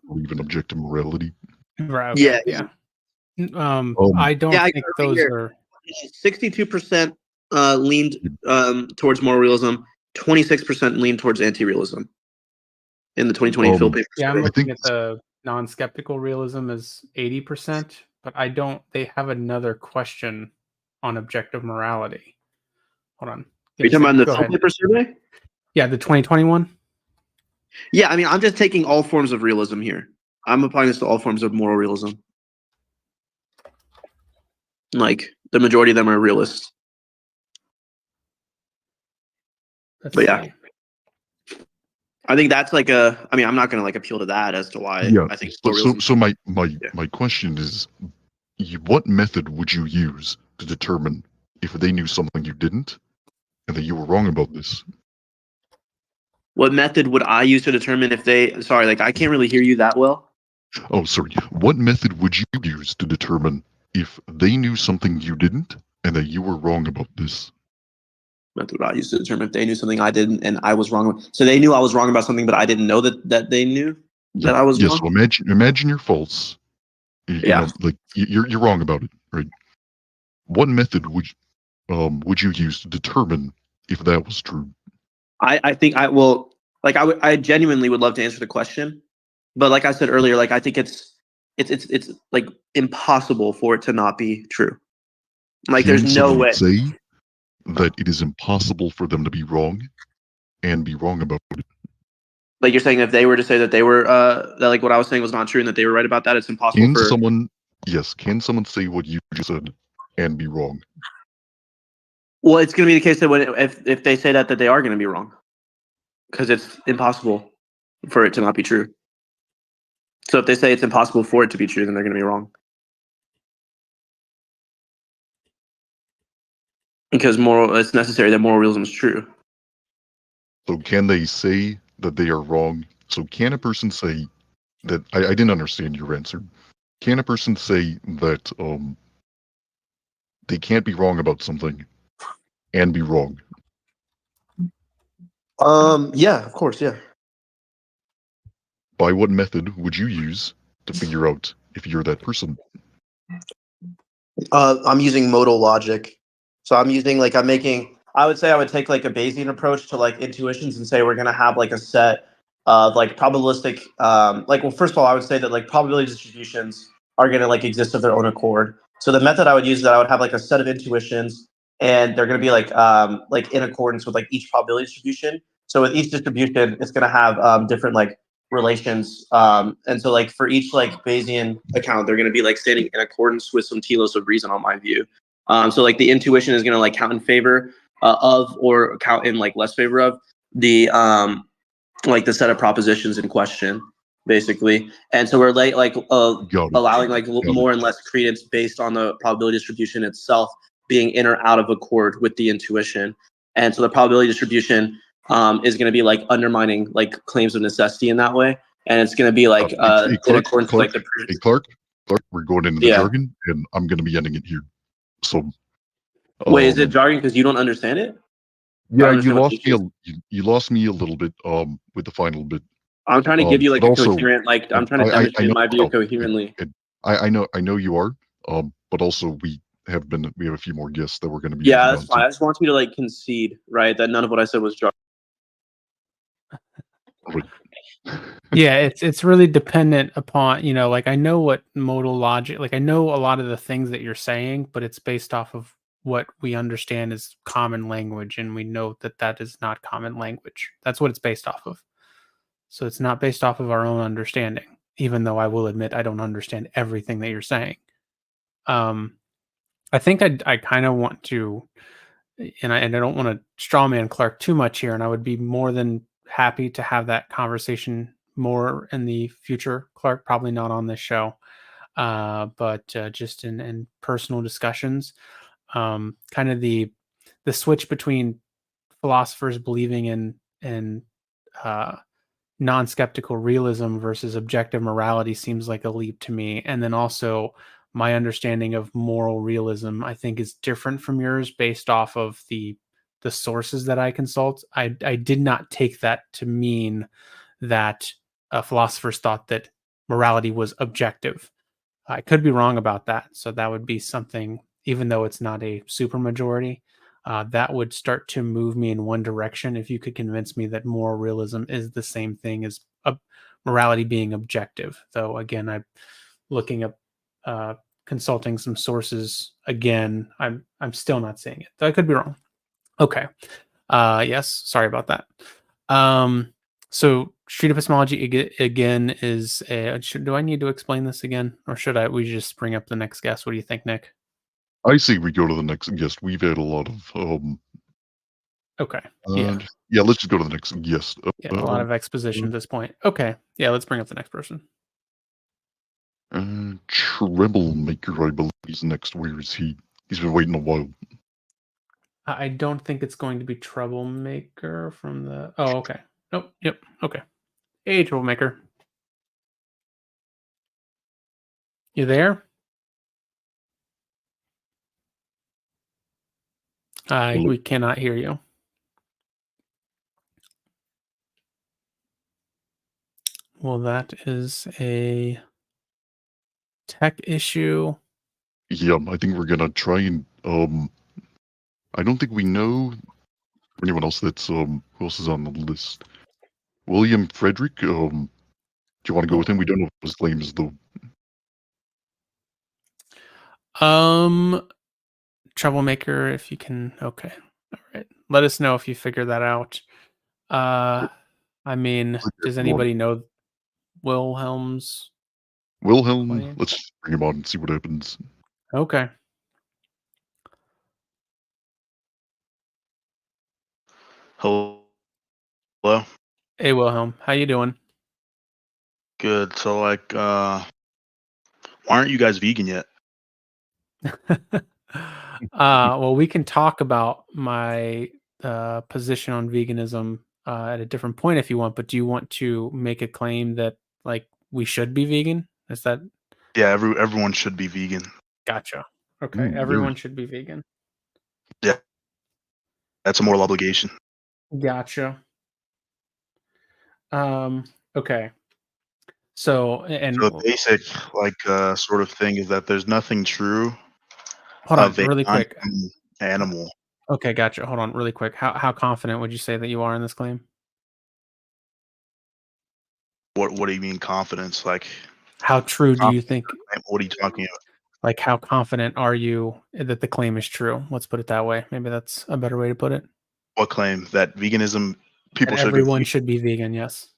Or even objective morality. Right. Yeah. Yeah. I don't think those are 62% leaned towards moral realism, 26% leaned towards anti-realism in the 2020 Phil Papers. Yeah, I'm looking at the non-skeptical realism as 80%, but I don't. They have another question on objective morality. Hold on. Are you talking about the Phil Papers survey? Yeah, the 2021. Yeah, I mean, I'm just taking all forms of realism here. I'm applying this to all forms of moral realism. Like the majority of them are realists. But yeah, I think that's like a. I mean, I'm not going to like appeal to that as to why I think. So my question is, what method would you use to determine if they knew something you didn't, and that you were wrong about this? What method would I use to determine if they? Sorry, like I can't really hear you that well. Oh, sorry. What method would you use to determine if they knew something you didn't, and that you were wrong about this? Method I used to determine if they knew something I didn't and I was wrong. So they knew I was wrong about something, but I didn't know that they knew that I was wrong. So imagine you're false. You know, like you're wrong about it, right? What method would you use to determine if that was true? I think I will. Like I genuinely would love to answer the question, but like I said earlier, like I think it's like impossible for it to not be true. Like there's no way. Say that it is impossible for them to be wrong and be wrong about it. Like you're saying, if they were to say that they were that like what I was saying was not true and that they were right about that, it's impossible. Can someone say what you just said and be wrong? Well, it's going to be the case that if they say that they are going to be wrong, because it's impossible for it to not be true. So if they say it's impossible for it to be true, then they're going to be wrong. Because it's necessary that moral realism is true. So can they say that they are wrong? So can a person say that I didn't understand your answer. Can a person say that they can't be wrong about something and be wrong? Yeah, of course, yeah. By what method would you use to figure out if you're that person? I'm using modal logic. So I'm using I would say I would take like a Bayesian approach to like intuitions and say we're going to have like a set of like probabilistic, well, first of all, I would say that like probability distributions are going to like exist of their own accord. So the method I would use is that I would have like a set of intuitions and they're going to be like in accordance with like each probability distribution. So with each distribution, it's going to have different like relations. And so like for each like Bayesian account, they're going to be like standing in accordance with some telos of reason on my view. So like the intuition is going to like count in favor of or count in like less favor of the like the set of propositions in question, basically. And so we're allowing like more and less credence based on the probability distribution itself being in or out of accord with the intuition. And so the probability distribution is going to be like undermining like claims of necessity in that way. And it's going to be like in accordance with like the Clark, we're going into the jargon and I'm going to be ending it here. So wait, is it jargon because you don't understand it? Yeah, you lost me a little bit with the final bit. I'm trying to give you like a coherent, like I'm trying to demonstrate my view coherently. I know you are, but also we have a few more guests that we're going to be. Yeah, that's fine. I just want you to like concede, right, that none of what I said was jargon. Yeah, it's really dependent upon, like I know what modal logic, like I know a lot of the things that you're saying, but it's based off of what we understand is common language, and we know that is not common language. That's what it's based off of. So it's not based off of our own understanding, even though I will admit I don't understand everything that you're saying. I think I kind of want to and I don't want to strawman Clark too much here, and I would be more than happy to have that conversation more in the future, Clark. Probably not on this show, but just in personal discussions. Kind of the switch between philosophers believing in non-skeptical realism versus objective morality seems like a leap to me. And then also my understanding of moral realism, I think, is different from yours based off of the sources that I consult. I did not take that to mean that philosophers thought that morality was objective. I could be wrong about that. So that would be something, even though it's not a super majority, that would start to move me in one direction if you could convince me that moral realism is the same thing as morality being objective. Though, again, I'm looking up, consulting some sources again. I'm still not seeing it. I could be wrong. Okay. Yes. Sorry about that. So street epistemology again is do I need to explain this again, or should we just bring up the next guest? What do you think, Nick? I say we go to the next guest. We've had a lot of Okay. Yeah. Yeah, let's just go to the next guest. Yeah, a lot of exposition at this point. Okay. Yeah, let's bring up the next person. Troublemaker, I believe, is next. Where is he? He's been waiting a while. I don't think it's going to be Troublemaker from the. Oh, okay. Nope. Yep. Okay. Hey, Troublemaker. You there? We cannot hear you. Well, that is a tech issue. Yeah, I think we're gonna try and I don't think we know anyone else that's who else is on the list. William Frederick, do you want to go with him? We don't know what his claim is though. Troublemaker, if you can. Okay. All right. Let us know if you figure that out. I mean, does anybody know Wilhelm's? Wilhelm, claim? let's bring him on and see what happens. Okay. Hello. Hey, Wilhelm, how you doing? Good. So, like, why aren't you guys vegan yet? Well, we can talk about my position on veganism at a different point if you want, but do you want to make a claim that like we should be vegan? Is that Yeah, everyone should be vegan. Gotcha. Okay, everyone should be vegan. Yeah, that's a moral obligation. Gotcha. Okay. So the basic like sort of thing is that there's nothing true hold on of a really quick. animal. Okay, gotcha. Hold on really quick. How confident would you say that you are in this claim? What do you mean confidence? Like how true do you think? What are you talking about? Like how confident are you that the claim is true? Let's put it that way. Maybe that's a better way to put it. What claim? That veganism people should everyone should be vegan, yes.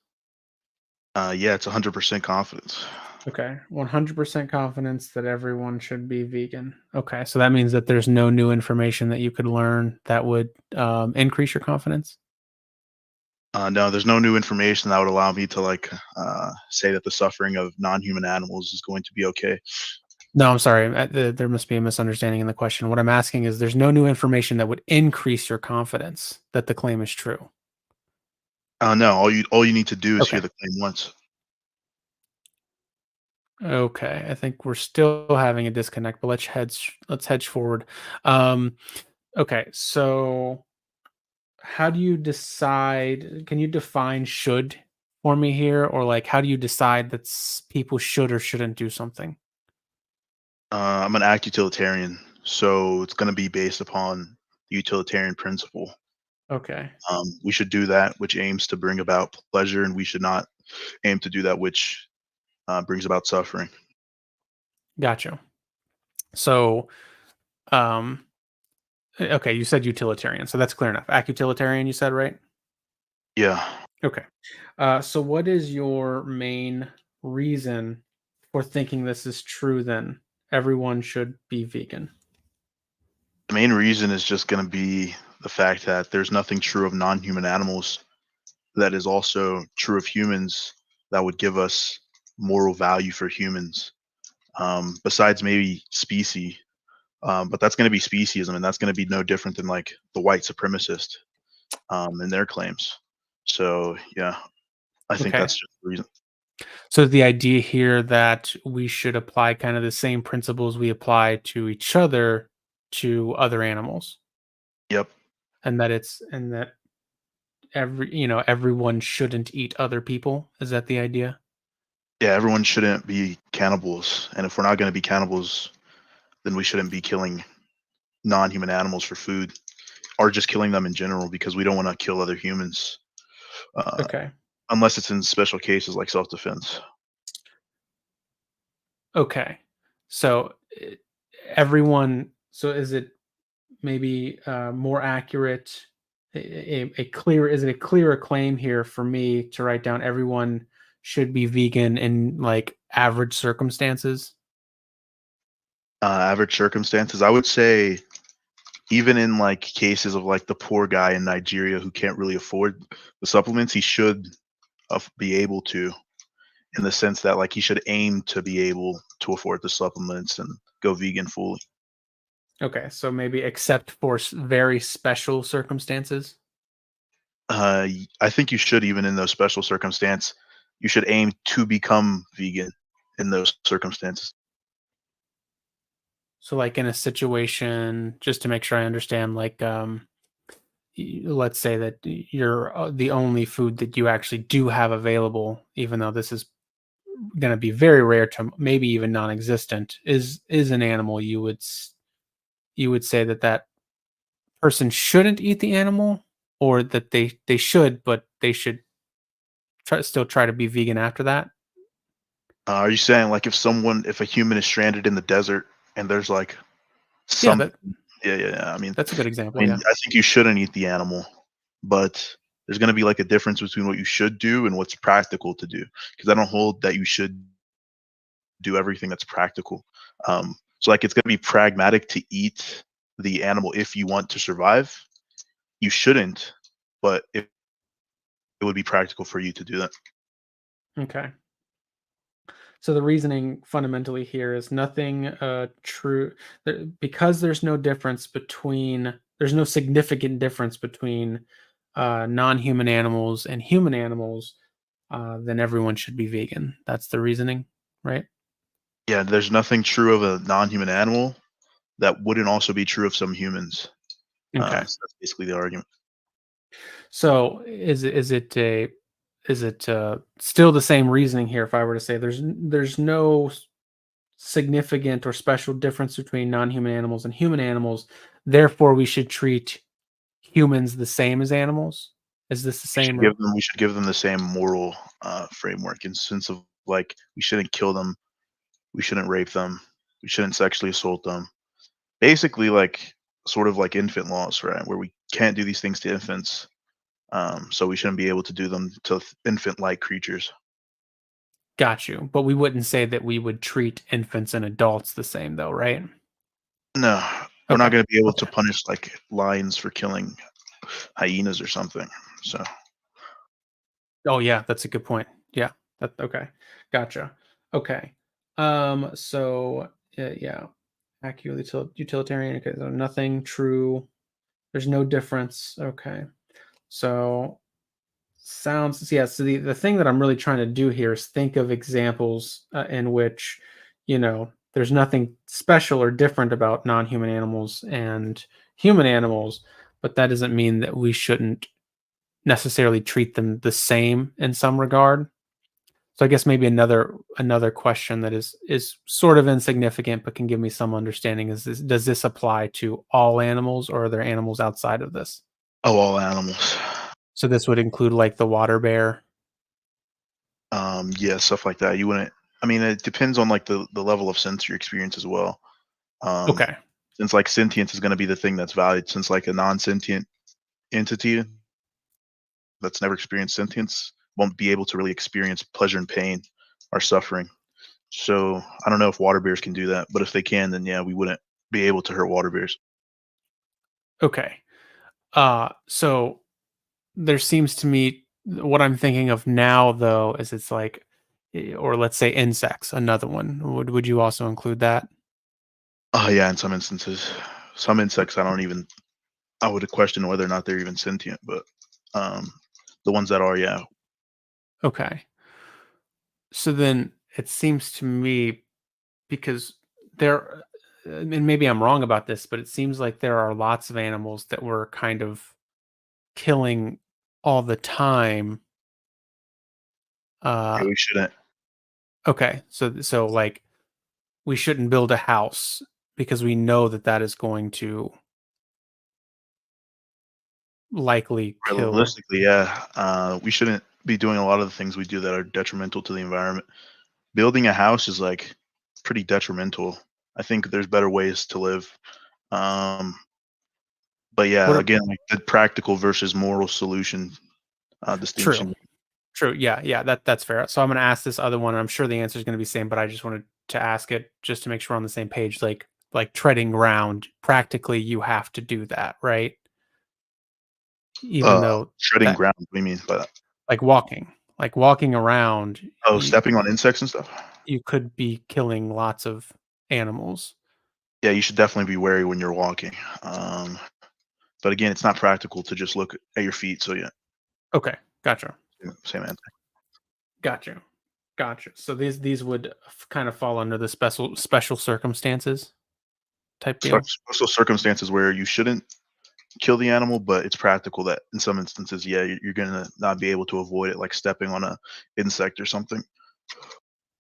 Yeah, it's 100% confidence. Okay, 100% confidence that everyone should be vegan. Okay, so that means that there's no new information that you could learn that would increase your confidence? No, there's no new information that would allow me to like say that the suffering of non-human animals is going to be okay. No, I'm sorry. There must be a misunderstanding in the question. What I'm asking is there's no new information that would increase your confidence that the claim is true. No, all you need to do is hear the claim once. Okay, I think we're still having a disconnect, but let's hedge forward. Okay, so how do you decide? Can you define should for me here, or like how do you decide that people should or shouldn't do something? I'm an act utilitarian, so it's going to be based upon the utilitarian principle. Okay. We should do that which aims to bring about pleasure, and we should not aim to do that which brings about suffering. Gotcha. So, okay, you said utilitarian, so that's clear enough. Act utilitarian, you said, right? Yeah. Okay. So what is your main reason for thinking this is true then? Everyone should be vegan. The main reason is just going to be the fact that there's nothing true of non-human animals that is also true of humans that would give us moral value for humans, besides maybe species. But that's going to be speciesism, and that's going to be no different than like the white supremacist in their claims. So yeah, I think Okay. that's just the reason. So the idea here that we should apply kind of the same principles we apply to each other to other animals, Yep. and that everyone shouldn't eat other people. Is that the idea? Yeah, everyone shouldn't be cannibals, and if we're not going to be cannibals, then we shouldn't be killing non-human animals for food, or just killing them in general because we don't want to kill other humans, Okay. unless it's in special cases like self-defense. Okay. So everyone. So is it maybe more accurate? A clear is it a clearer claim here for me to write down everyone should be vegan in like average circumstances? Average circumstances, I would say, even in like cases of like the poor guy in Nigeria who can't really afford the supplements, he should be able to, in the sense that like he should aim to be able to afford the supplements and go vegan fully. Okay, so maybe except for very special circumstances. I think you should, even in those special circumstances, you should aim to become vegan in those circumstances. So like in a situation, just to make sure I understand, like let's say that you're the only food that you actually do have available, even though this is going to be very rare to maybe even non-existent, is an animal. You would say that person shouldn't eat the animal, or that they should, but they should still try to be vegan after that. Are you saying like if a human is stranded in the desert and there's like Yeah, some yeah. I mean, that's a good example. I Yeah. think you shouldn't eat the animal, but there's going to be like a difference between what you should do and what's practical to do. Because I don't hold that you should do everything that's practical. So like it's going to be pragmatic to eat the animal if you want to survive. You shouldn't, but it would be practical for you to do that. Okay. So the reasoning fundamentally here is nothing true because there's no significant difference between non-human animals and human animals. Then everyone should be vegan. That's the reasoning, right? Yeah, there's nothing true of a non-human animal that wouldn't also be true of some humans. Okay. So that's basically the argument. So is it still the same reasoning here? If I were to say there's no significant or special difference between non-human animals and human animals, therefore we should treat humans the same as animals. Is this the same? We should give them the same moral framework, in sense of like we shouldn't kill them, we shouldn't rape them, we shouldn't sexually assault them. Basically, like sort of like infant laws, right? Where we can't do these things to infants, so we shouldn't be able to do them to infant-like creatures. Got you. But we wouldn't say that we would treat infants and adults the same, though, right? No, we're not Okay. going to be able to punish like lions for killing hyenas or something. So Oh yeah, that's a good point. Yeah. Okay. Gotcha. Okay. So yeah, accurate utilitarian. Okay. So nothing true. There's no difference. Okay. So sounds yeah. So the thing that I'm really trying to do here is think of examples in which there's nothing special or different about non-human animals and human animals, but that doesn't mean that we shouldn't necessarily treat them the same in some regard. So I guess maybe another question that is sort of insignificant but can give me some understanding is this: does this apply to all animals, or are there animals outside of this? oh, all animals. So this would include like the water bear. Yeah, stuff like that. You wouldn't. I mean, it depends on like the level of sensory experience as well. Okay. Since like sentience is going to be the thing that's valued, since like a non-sentient entity that's never experienced sentience won't be able to really experience pleasure and pain or suffering. So I don't know if water bears can do that, but if they can, then yeah, we wouldn't be able to hurt water bears. Okay. So there seems to me what I'm thinking of now though is it's like or let's say insects, another one. Would you also include that? Oh yeah, in some instances, some insects I would question whether or not they're even sentient, but um, the ones that are, yeah. Okay. So then it seems to me because there and maybe I'm wrong about this, but it seems like there are lots of animals that we're kind of killing all the time. Yeah, we shouldn't. Okay. So like we shouldn't build a house because we know that that is going to likely kill. Realistically, yeah, we shouldn't be doing a lot of the things we do that are detrimental to the environment. Building a house is like pretty detrimental. I think there's better ways to live. Um, but What yeah, a- again, like the practical versus moral solution True. distinction. True. Yeah, yeah, that's fair. So I'm going to ask this other one and I'm sure the answer is going to be same, but I just wanted to ask it just to make sure we're on the same page like treading ground, practically you have to do that, right? Even Uh, though Treading that ground. What do you mean by that? like walking around, Oh, stepping on insects and stuff. you could be killing lots of animals. Yeah, you should definitely be wary when you're walking. But again, it's not practical to just look at your feet. So yeah, Okay, gotcha. same answer. Gotcha. Gotcha. So these would kind of fall under the special circumstances type deal. Special circumstances where you shouldn't kill the animal, but it's practical that in some instances, yeah, you're gonna not be able to avoid it, like stepping on a insect or something.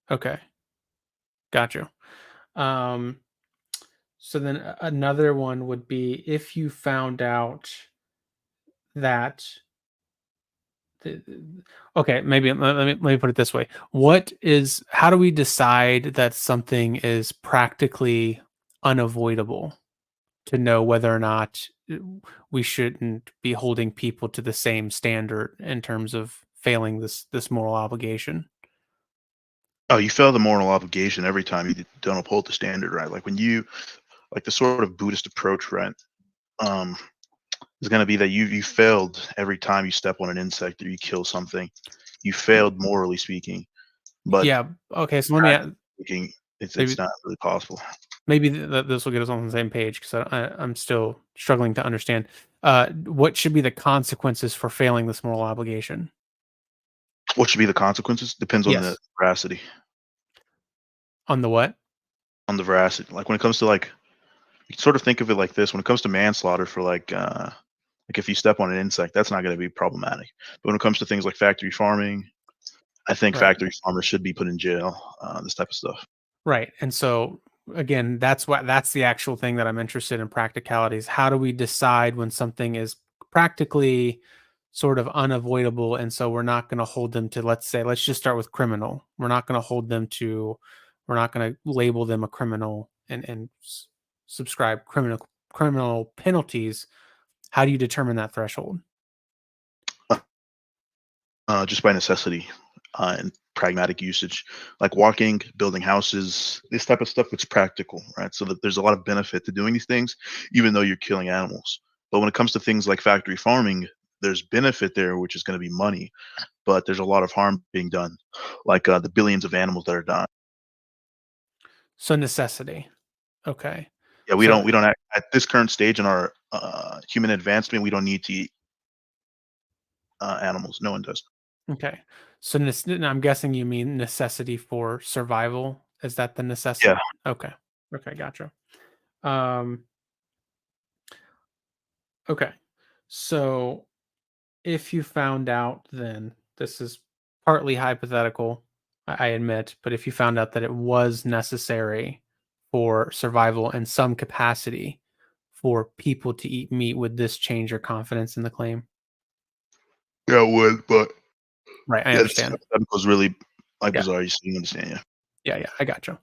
Okay, gotcha. Um, so then another one would be if you found out that okay, maybe let me put it this way. How do we decide that something is practically unavoidable to know whether or not we shouldn't be holding people to the same standard in terms of failing this moral obligation? Oh, you fail the moral obligation every time you don't uphold the standard, right? Like when you like the sort of Buddhist approach, right? Um, is going to be that you failed every time you step on an insect or you kill something. You failed morally speaking, but Yeah. Okay. So let me speaking, it's maybe not really possible. maybe this will get us on the same page because I'm still struggling to understand. What should be the consequences for failing this moral obligation? What should be the consequences depends on the Yes. veracity. On the what? On the veracity, like when it comes to like, you can sort of think of it like this: when it comes to manslaughter for like if you step on an insect, that's not going to be problematic. But when it comes to things like factory farming, I think Right. factory farmers should be put in jail. This type of stuff. Right. And so again, that's the actual thing that I'm interested in practicalities. How do we decide when something is practically sort of unavoidable and so we're not going to hold them to let's just start with criminal. We're not going to label them a criminal and subscribe criminal penalties. How do you determine that threshold? Just by necessity and pragmatic usage, like walking, building houses, this type of stuff. It's practical, right? So that there's a lot of benefit to doing these things, even though you're killing animals. But when it comes to things like factory farming, there's benefit there, which is going to be money, but there's a lot of harm being done, like the billions of animals that are dying. So necessity. Okay. Yeah, So we don't at this current stage in our human advancement, we don't need to eat animals. No one does. okay. So I'm guessing you mean necessity for survival. Is that the necessity? Yeah. Okay. Okay, gotcha. Um, okay. So if you found out then, this is partly hypothetical, I admit, but if you found out that it was necessary for survival in some capacity for people to eat meat, would this change your confidence in the claim? Yeah, it would, but Right, I yeah, this understand. hypothetical is really like Yeah. bizarre. You understand? Yeah. Yeah, I gotcha.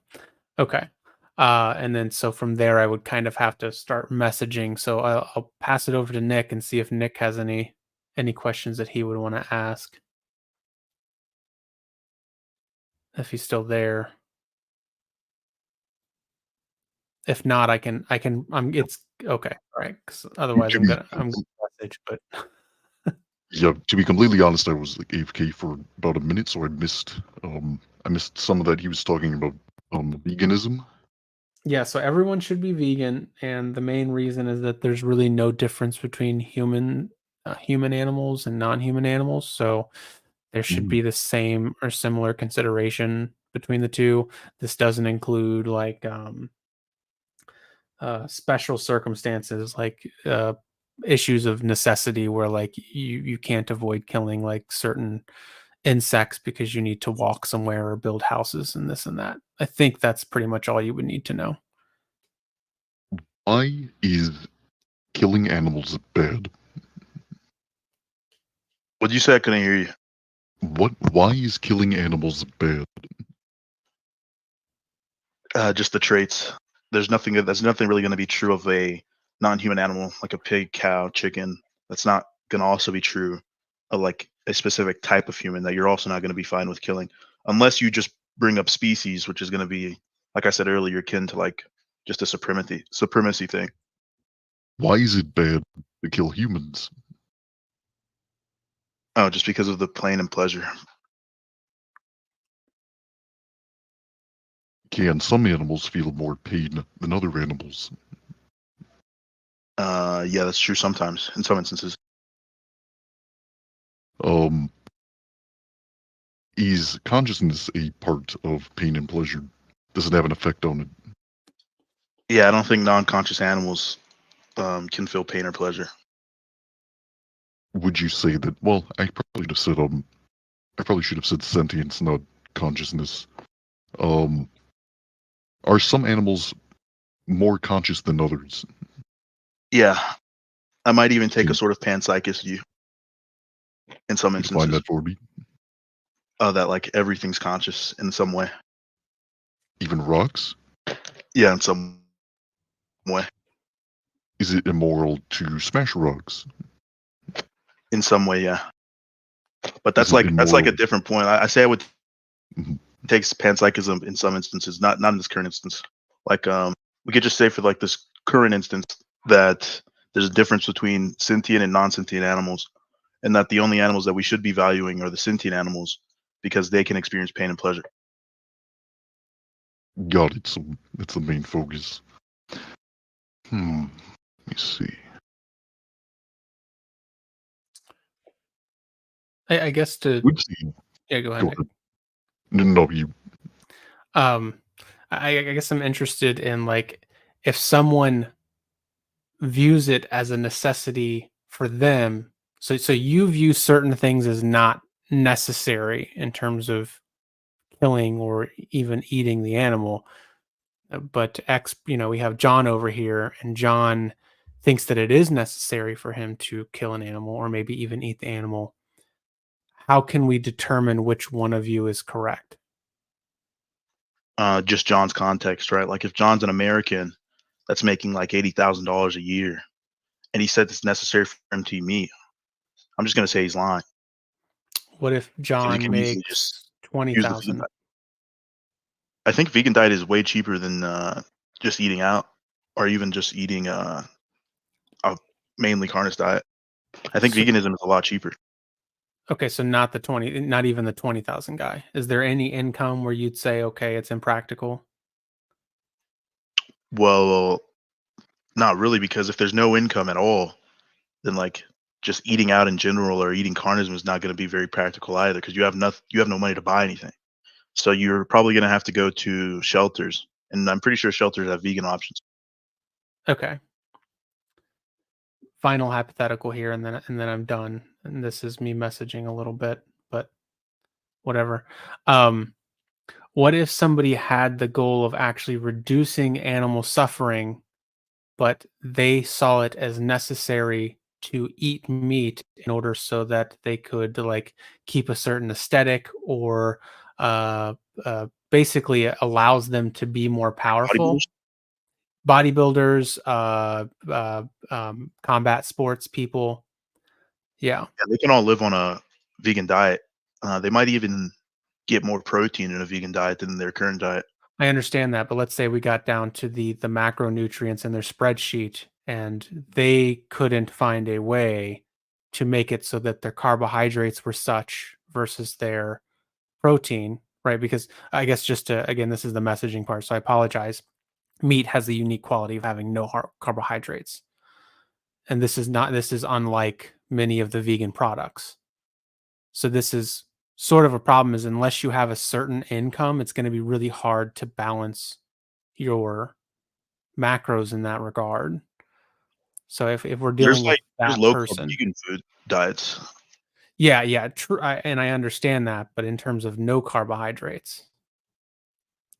Okay. And then so from there, I would kind of have to start messaging. So I'll pass it over to Nick and see if Nick has any questions that he would want to ask. If he's still there. If not, it's okay. All right. 'Cause otherwise I'm gonna message, but Yeah, to be completely honest, I was like AFK for about a minute, so I missed some of that. He was talking about veganism. yeah, so everyone should be vegan, and the main reason is that there's really no difference between human animals and non-human animals. So there should be the same or similar consideration between the two. This doesn't include like special circumstances, like issues of necessity, where like you can't avoid killing like certain insects because you need to walk somewhere or build houses and this and that. I think that's pretty much all you would need to know. Why is killing animals bad? What'd you say? I couldn't hear you. Why is killing animals bad? Just the traits. There's nothing really going to be true of a non-human animal like a pig, cow, chicken. That's not going to also be true of like a specific type of human that you're also not going to be fine with killing, unless you just bring up species, which is going to be, like I said earlier, akin to like just a supremacy thing. Why is it bad to kill humans? Oh, just because of the pain and pleasure. Can some animals feel more pain than other animals? Yeah, that's true sometimes, in some instances. Is consciousness a part of pain and pleasure? Does it have an effect on it? Yeah, I don't think non-conscious animals can feel pain or pleasure. Would you say that? Well, I probably should have said sentience, not consciousness. Are some animals more conscious than others? Yeah, I might even take a sort of panpsychist view in some Find instances. that for me. That like everything's conscious in some way. Even rocks? Yeah, in some way. Is it immoral to smash rocks? In some way, yeah. But Is that's it like a immoral? different point. I say I would Mhm. take panpsychism in some instances, not in this current instance. Like we could just say for like this current instance that there's a difference between sentient and non-sentient animals, and that the only animals that we should be valuing are the sentient animals because they can experience pain and pleasure. Got it. So that's the main focus. Let me see. I guess to Would see. yeah, go ahead. Go Nick. ahead. No, you. I guess I'm interested in like if someone views it as a necessity for them. So you view certain things as not necessary in terms of killing or even eating the animal. But we have John over here, and John thinks that it is necessary for him to kill an animal or maybe even eat the animal. How can we determine which one of you is correct? Just John's context, right? Like if John's an American that's making like $80,000 a year, and he said it's necessary for him to eat meat, I'm just gonna say he's lying. What if John can easily just makes 20,000? I think vegan diet is way cheaper than just eating out, or even just eating a mainly carnivore diet. I think veganism is a lot cheaper. Okay, so not even the 20,000 guy. Is there any income where you'd say, okay, it's impractical? Well, not really, because if there's no income at all, then like just eating out in general or eating carnism is not going to be very practical either, because you have no money to buy anything. So you're probably going to have to go to shelters, and I'm pretty sure shelters have vegan options. Okay. Final hypothetical here, and then I'm done. And this is me messaging a little bit, but whatever. What if somebody had the goal of actually reducing animal suffering, but they saw it as necessary to eat meat in order so that they could like keep a certain aesthetic or basically it allows them to be more powerful? Bodybuilders, combat sports people. Yeah. They can all live on a vegan diet. They might even get more protein in a vegan diet than their current diet. I understand that, but let's say we got down to the macronutrients in their spreadsheet and they couldn't find a way to make it so that their carbohydrates were such versus their protein, right? Because I guess just to, again, this is the messaging part, so I apologize. Meat has the unique quality of having no carbohydrates. And this is unlike many of the vegan products. So this is sort of a problem, is unless you have a certain income, it's going to be really hard to balance your macros in that regard. So if we're There's dealing with there's that low person, carb vegan food diets. yeah, true, and I understand that, but in terms of no carbohydrates,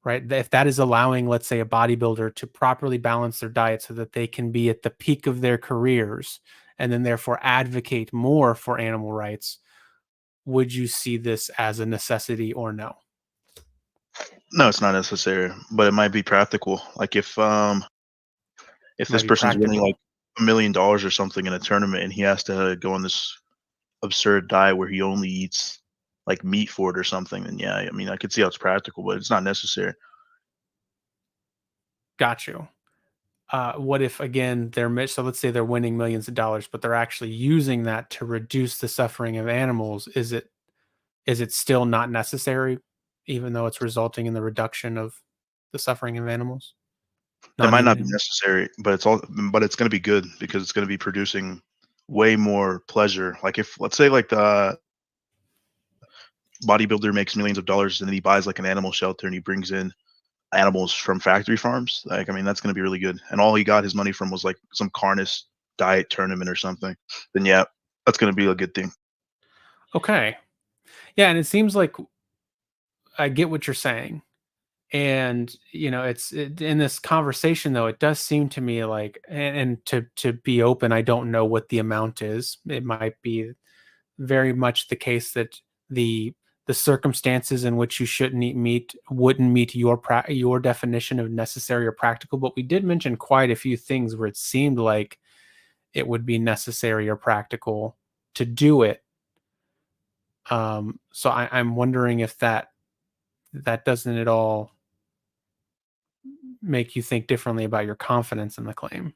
right? If that is allowing, let's say, a bodybuilder to properly balance their diet so that they can be at the peak of their careers and then therefore advocate more for animal rights, would you see this as a necessity or no? No, it's not necessary, but it might be practical. Like if this Might be person's winning practical. like $1 million or something in a tournament and he has to go on this absurd diet where he only eats like meat for it or something, then yeah, I mean, I could see how it's practical, but it's not necessary. Got you. What if, again, so let's say they're winning millions of dollars, but they're actually using that to reduce the suffering of animals? Is it still not necessary, even though it's resulting in the reduction of the suffering of animals? It might not be Non-human animals? necessary, but it's going to be good because it's going to be producing way more pleasure. Like if let's say like the bodybuilder makes millions of dollars and then he buys like an animal shelter and he brings in animals from factory farms, like I mean that's going to be really good. And all he got his money from was like some carnist diet tournament or something. Then yeah, that's going to be a good thing. Okay. Yeah, and it seems like I get what you're saying. And in this conversation, though, it does seem to me like, and to be open, I don't know what the amount is. It might be very much the case that the circumstances in which you shouldn't eat meat wouldn't meet your definition of necessary or practical. But we did mention quite a few things where it seemed like it would be necessary or practical to do it. So I'm wondering if that doesn't at all make you think differently about your confidence in the claim.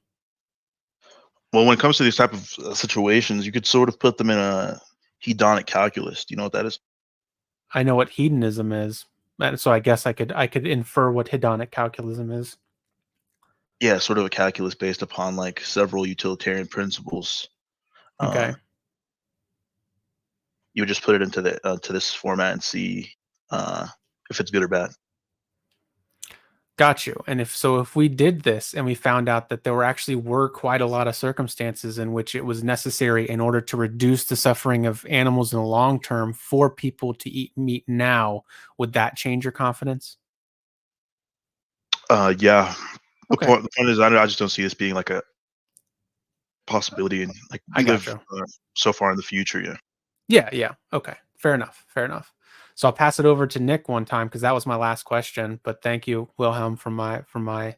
Well, when it comes to these type of situations, you could sort of put them in a hedonic calculus. Do you know what that is? I know what hedonism is, and so I guess I could infer what hedonic calculism is. Yeah, sort of a calculus based upon like several utilitarian principles. Okay. You would just put it into to this format and see if it's good or bad. Got you. And if we did this and we found out that there were quite a lot of circumstances in which it was necessary in order to reduce the suffering of animals in the long term for people to eat meat now, would that change your confidence? Yeah. Okay. The point is, I just don't see this being like a possibility, and like I we live gotcha. so far in the future. Yeah. Yeah. Okay. Fair enough. So I'll pass it over to Nick one time because that was my last question. But thank you, Wilhelm, from my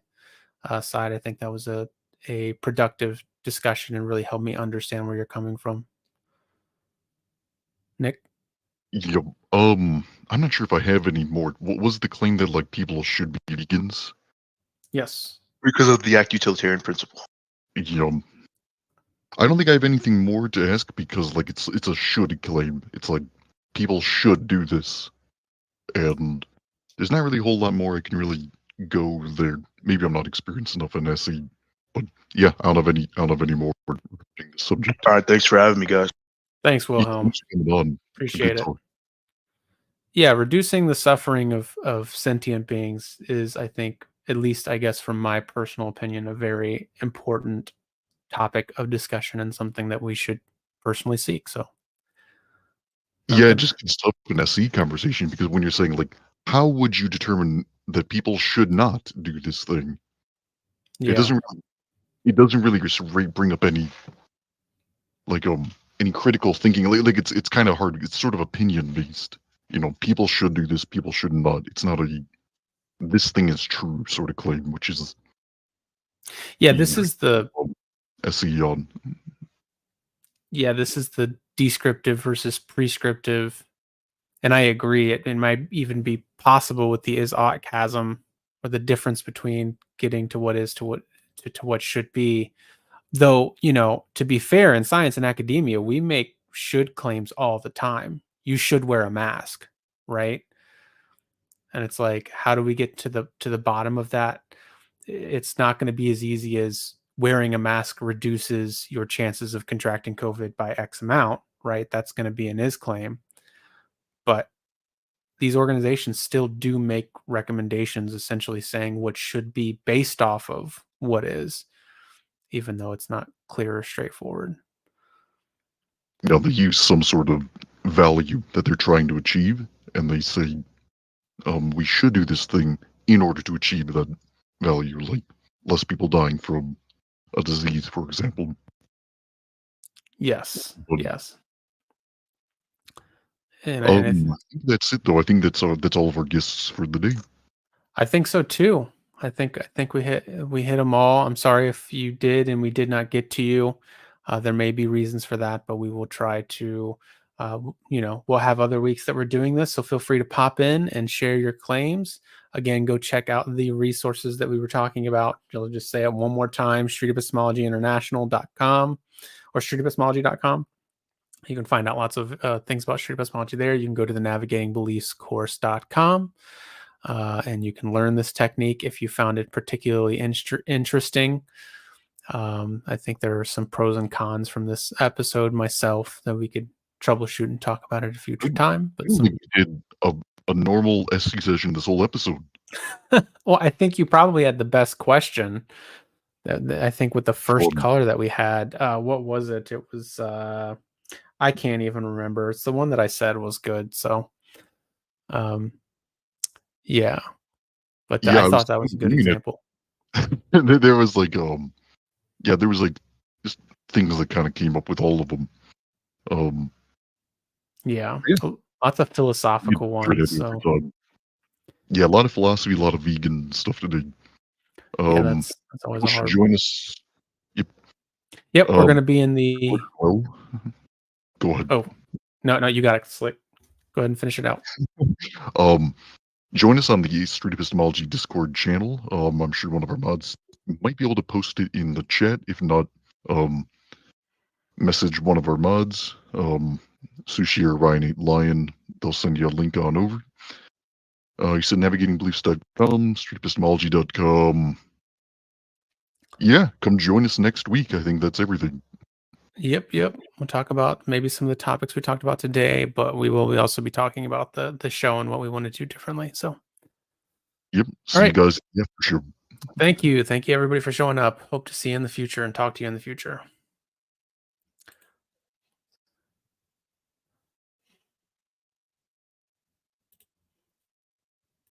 side. I think that was a productive discussion and really helped me understand where you're coming from. Nick? Yeah. I'm not sure if I have any more. What was the claim that like people should be vegans? Yes. Because of the act utilitarian principle. Yeah. I don't think I have anything more to ask because like it's a should claim. It's like people should do this, and there's not really a whole lot more I can really go there. Maybe I'm not experienced enough in SE, but yeah, I don't have any more regarding the subject. All right, thanks for having me, guys. Thanks, Wilhelm. Thanks for coming on. Appreciate Good it. talk. Yeah, reducing the suffering of sentient beings is, I think, at least I guess from my personal opinion, a very important topic of discussion and something that we should personally seek. So Yeah, it just gets up an SE conversation because when you're saying like, how would you determine that people should not do this thing? yeah. It doesn't really just bring up any like any critical thinking. Like it's kind of hard. It's sort of opinion based. People should do this. People should not. It's not a this thing is true sort of claim, which is this is the SE on. Yeah, this is the descriptive versus prescriptive. And I agree. It might even be possible with the is-ought chasm or the difference between getting to what is to what should be. Though, to be fair, in science and academia, we make should claims all the time. You should wear a mask, right? And it's like, how do we get to the bottom of that? It's not going to be as easy as wearing a mask reduces your chances of contracting COVID by X amount, right? That's going to be an is claim. But these organizations still do make recommendations essentially saying what should be based off of what is, even though it's not clear or straightforward. They use some sort of value that they're trying to achieve, and they say, we should do this thing in order to achieve that value, like less people dying from a disease, for example. Yes. But, Yes. And I think that's it, though. I think that's all of our guests for the day. I think so too. I think we hit them all. I'm sorry if you did and we did not get to you. There may be reasons for that, but we will try to. We'll have other weeks that we're doing this, so feel free to pop in and share your claims. Again, go check out the resources that we were talking about. I'll just say it one more time: streetepistemologyinternational.com or streetepistemology.com. You can find out lots of things about street epistemology there. You can go to the navigatingbeliefscourse.com. And you can learn this technique if you found it particularly interesting. I think there are some pros and cons from this episode myself that we could troubleshoot and talk about at a future time. But We did a normal SC session this whole episode. well, I think you probably had the best question. I think with the first caller that we had, what was it? It was I can't even remember. It's the one that I said was good. So, yeah, but I thought that was a good example. There was like, there was like just things that kind of came up with all of them. Yeah, lots of philosophical ones. So. Yeah, a lot of philosophy, a lot of vegan stuff today. Yeah, that's always a hard. Join us. Yep, we're going to be in the. Well, go ahead. Oh, no, you got it, Slick. Go ahead and finish it out. Join us on the Street Epistemology Discord channel. I'm sure one of our mods might be able to post it in the chat. If not, message one of our mods, Sushi or Ryan8 Lion. They'll send you a link on over. You said navigatingbeliefs.com, streetepistemology.com. Yeah, come join us next week. I think that's everything. Yep. We'll talk about maybe some of the topics we talked about today, but we will also be talking about the show and what we want to do differently. So, yep. See you guys. Yeah, for sure. Thank you everybody for showing up. Hope to see you in the future and talk to you in the future.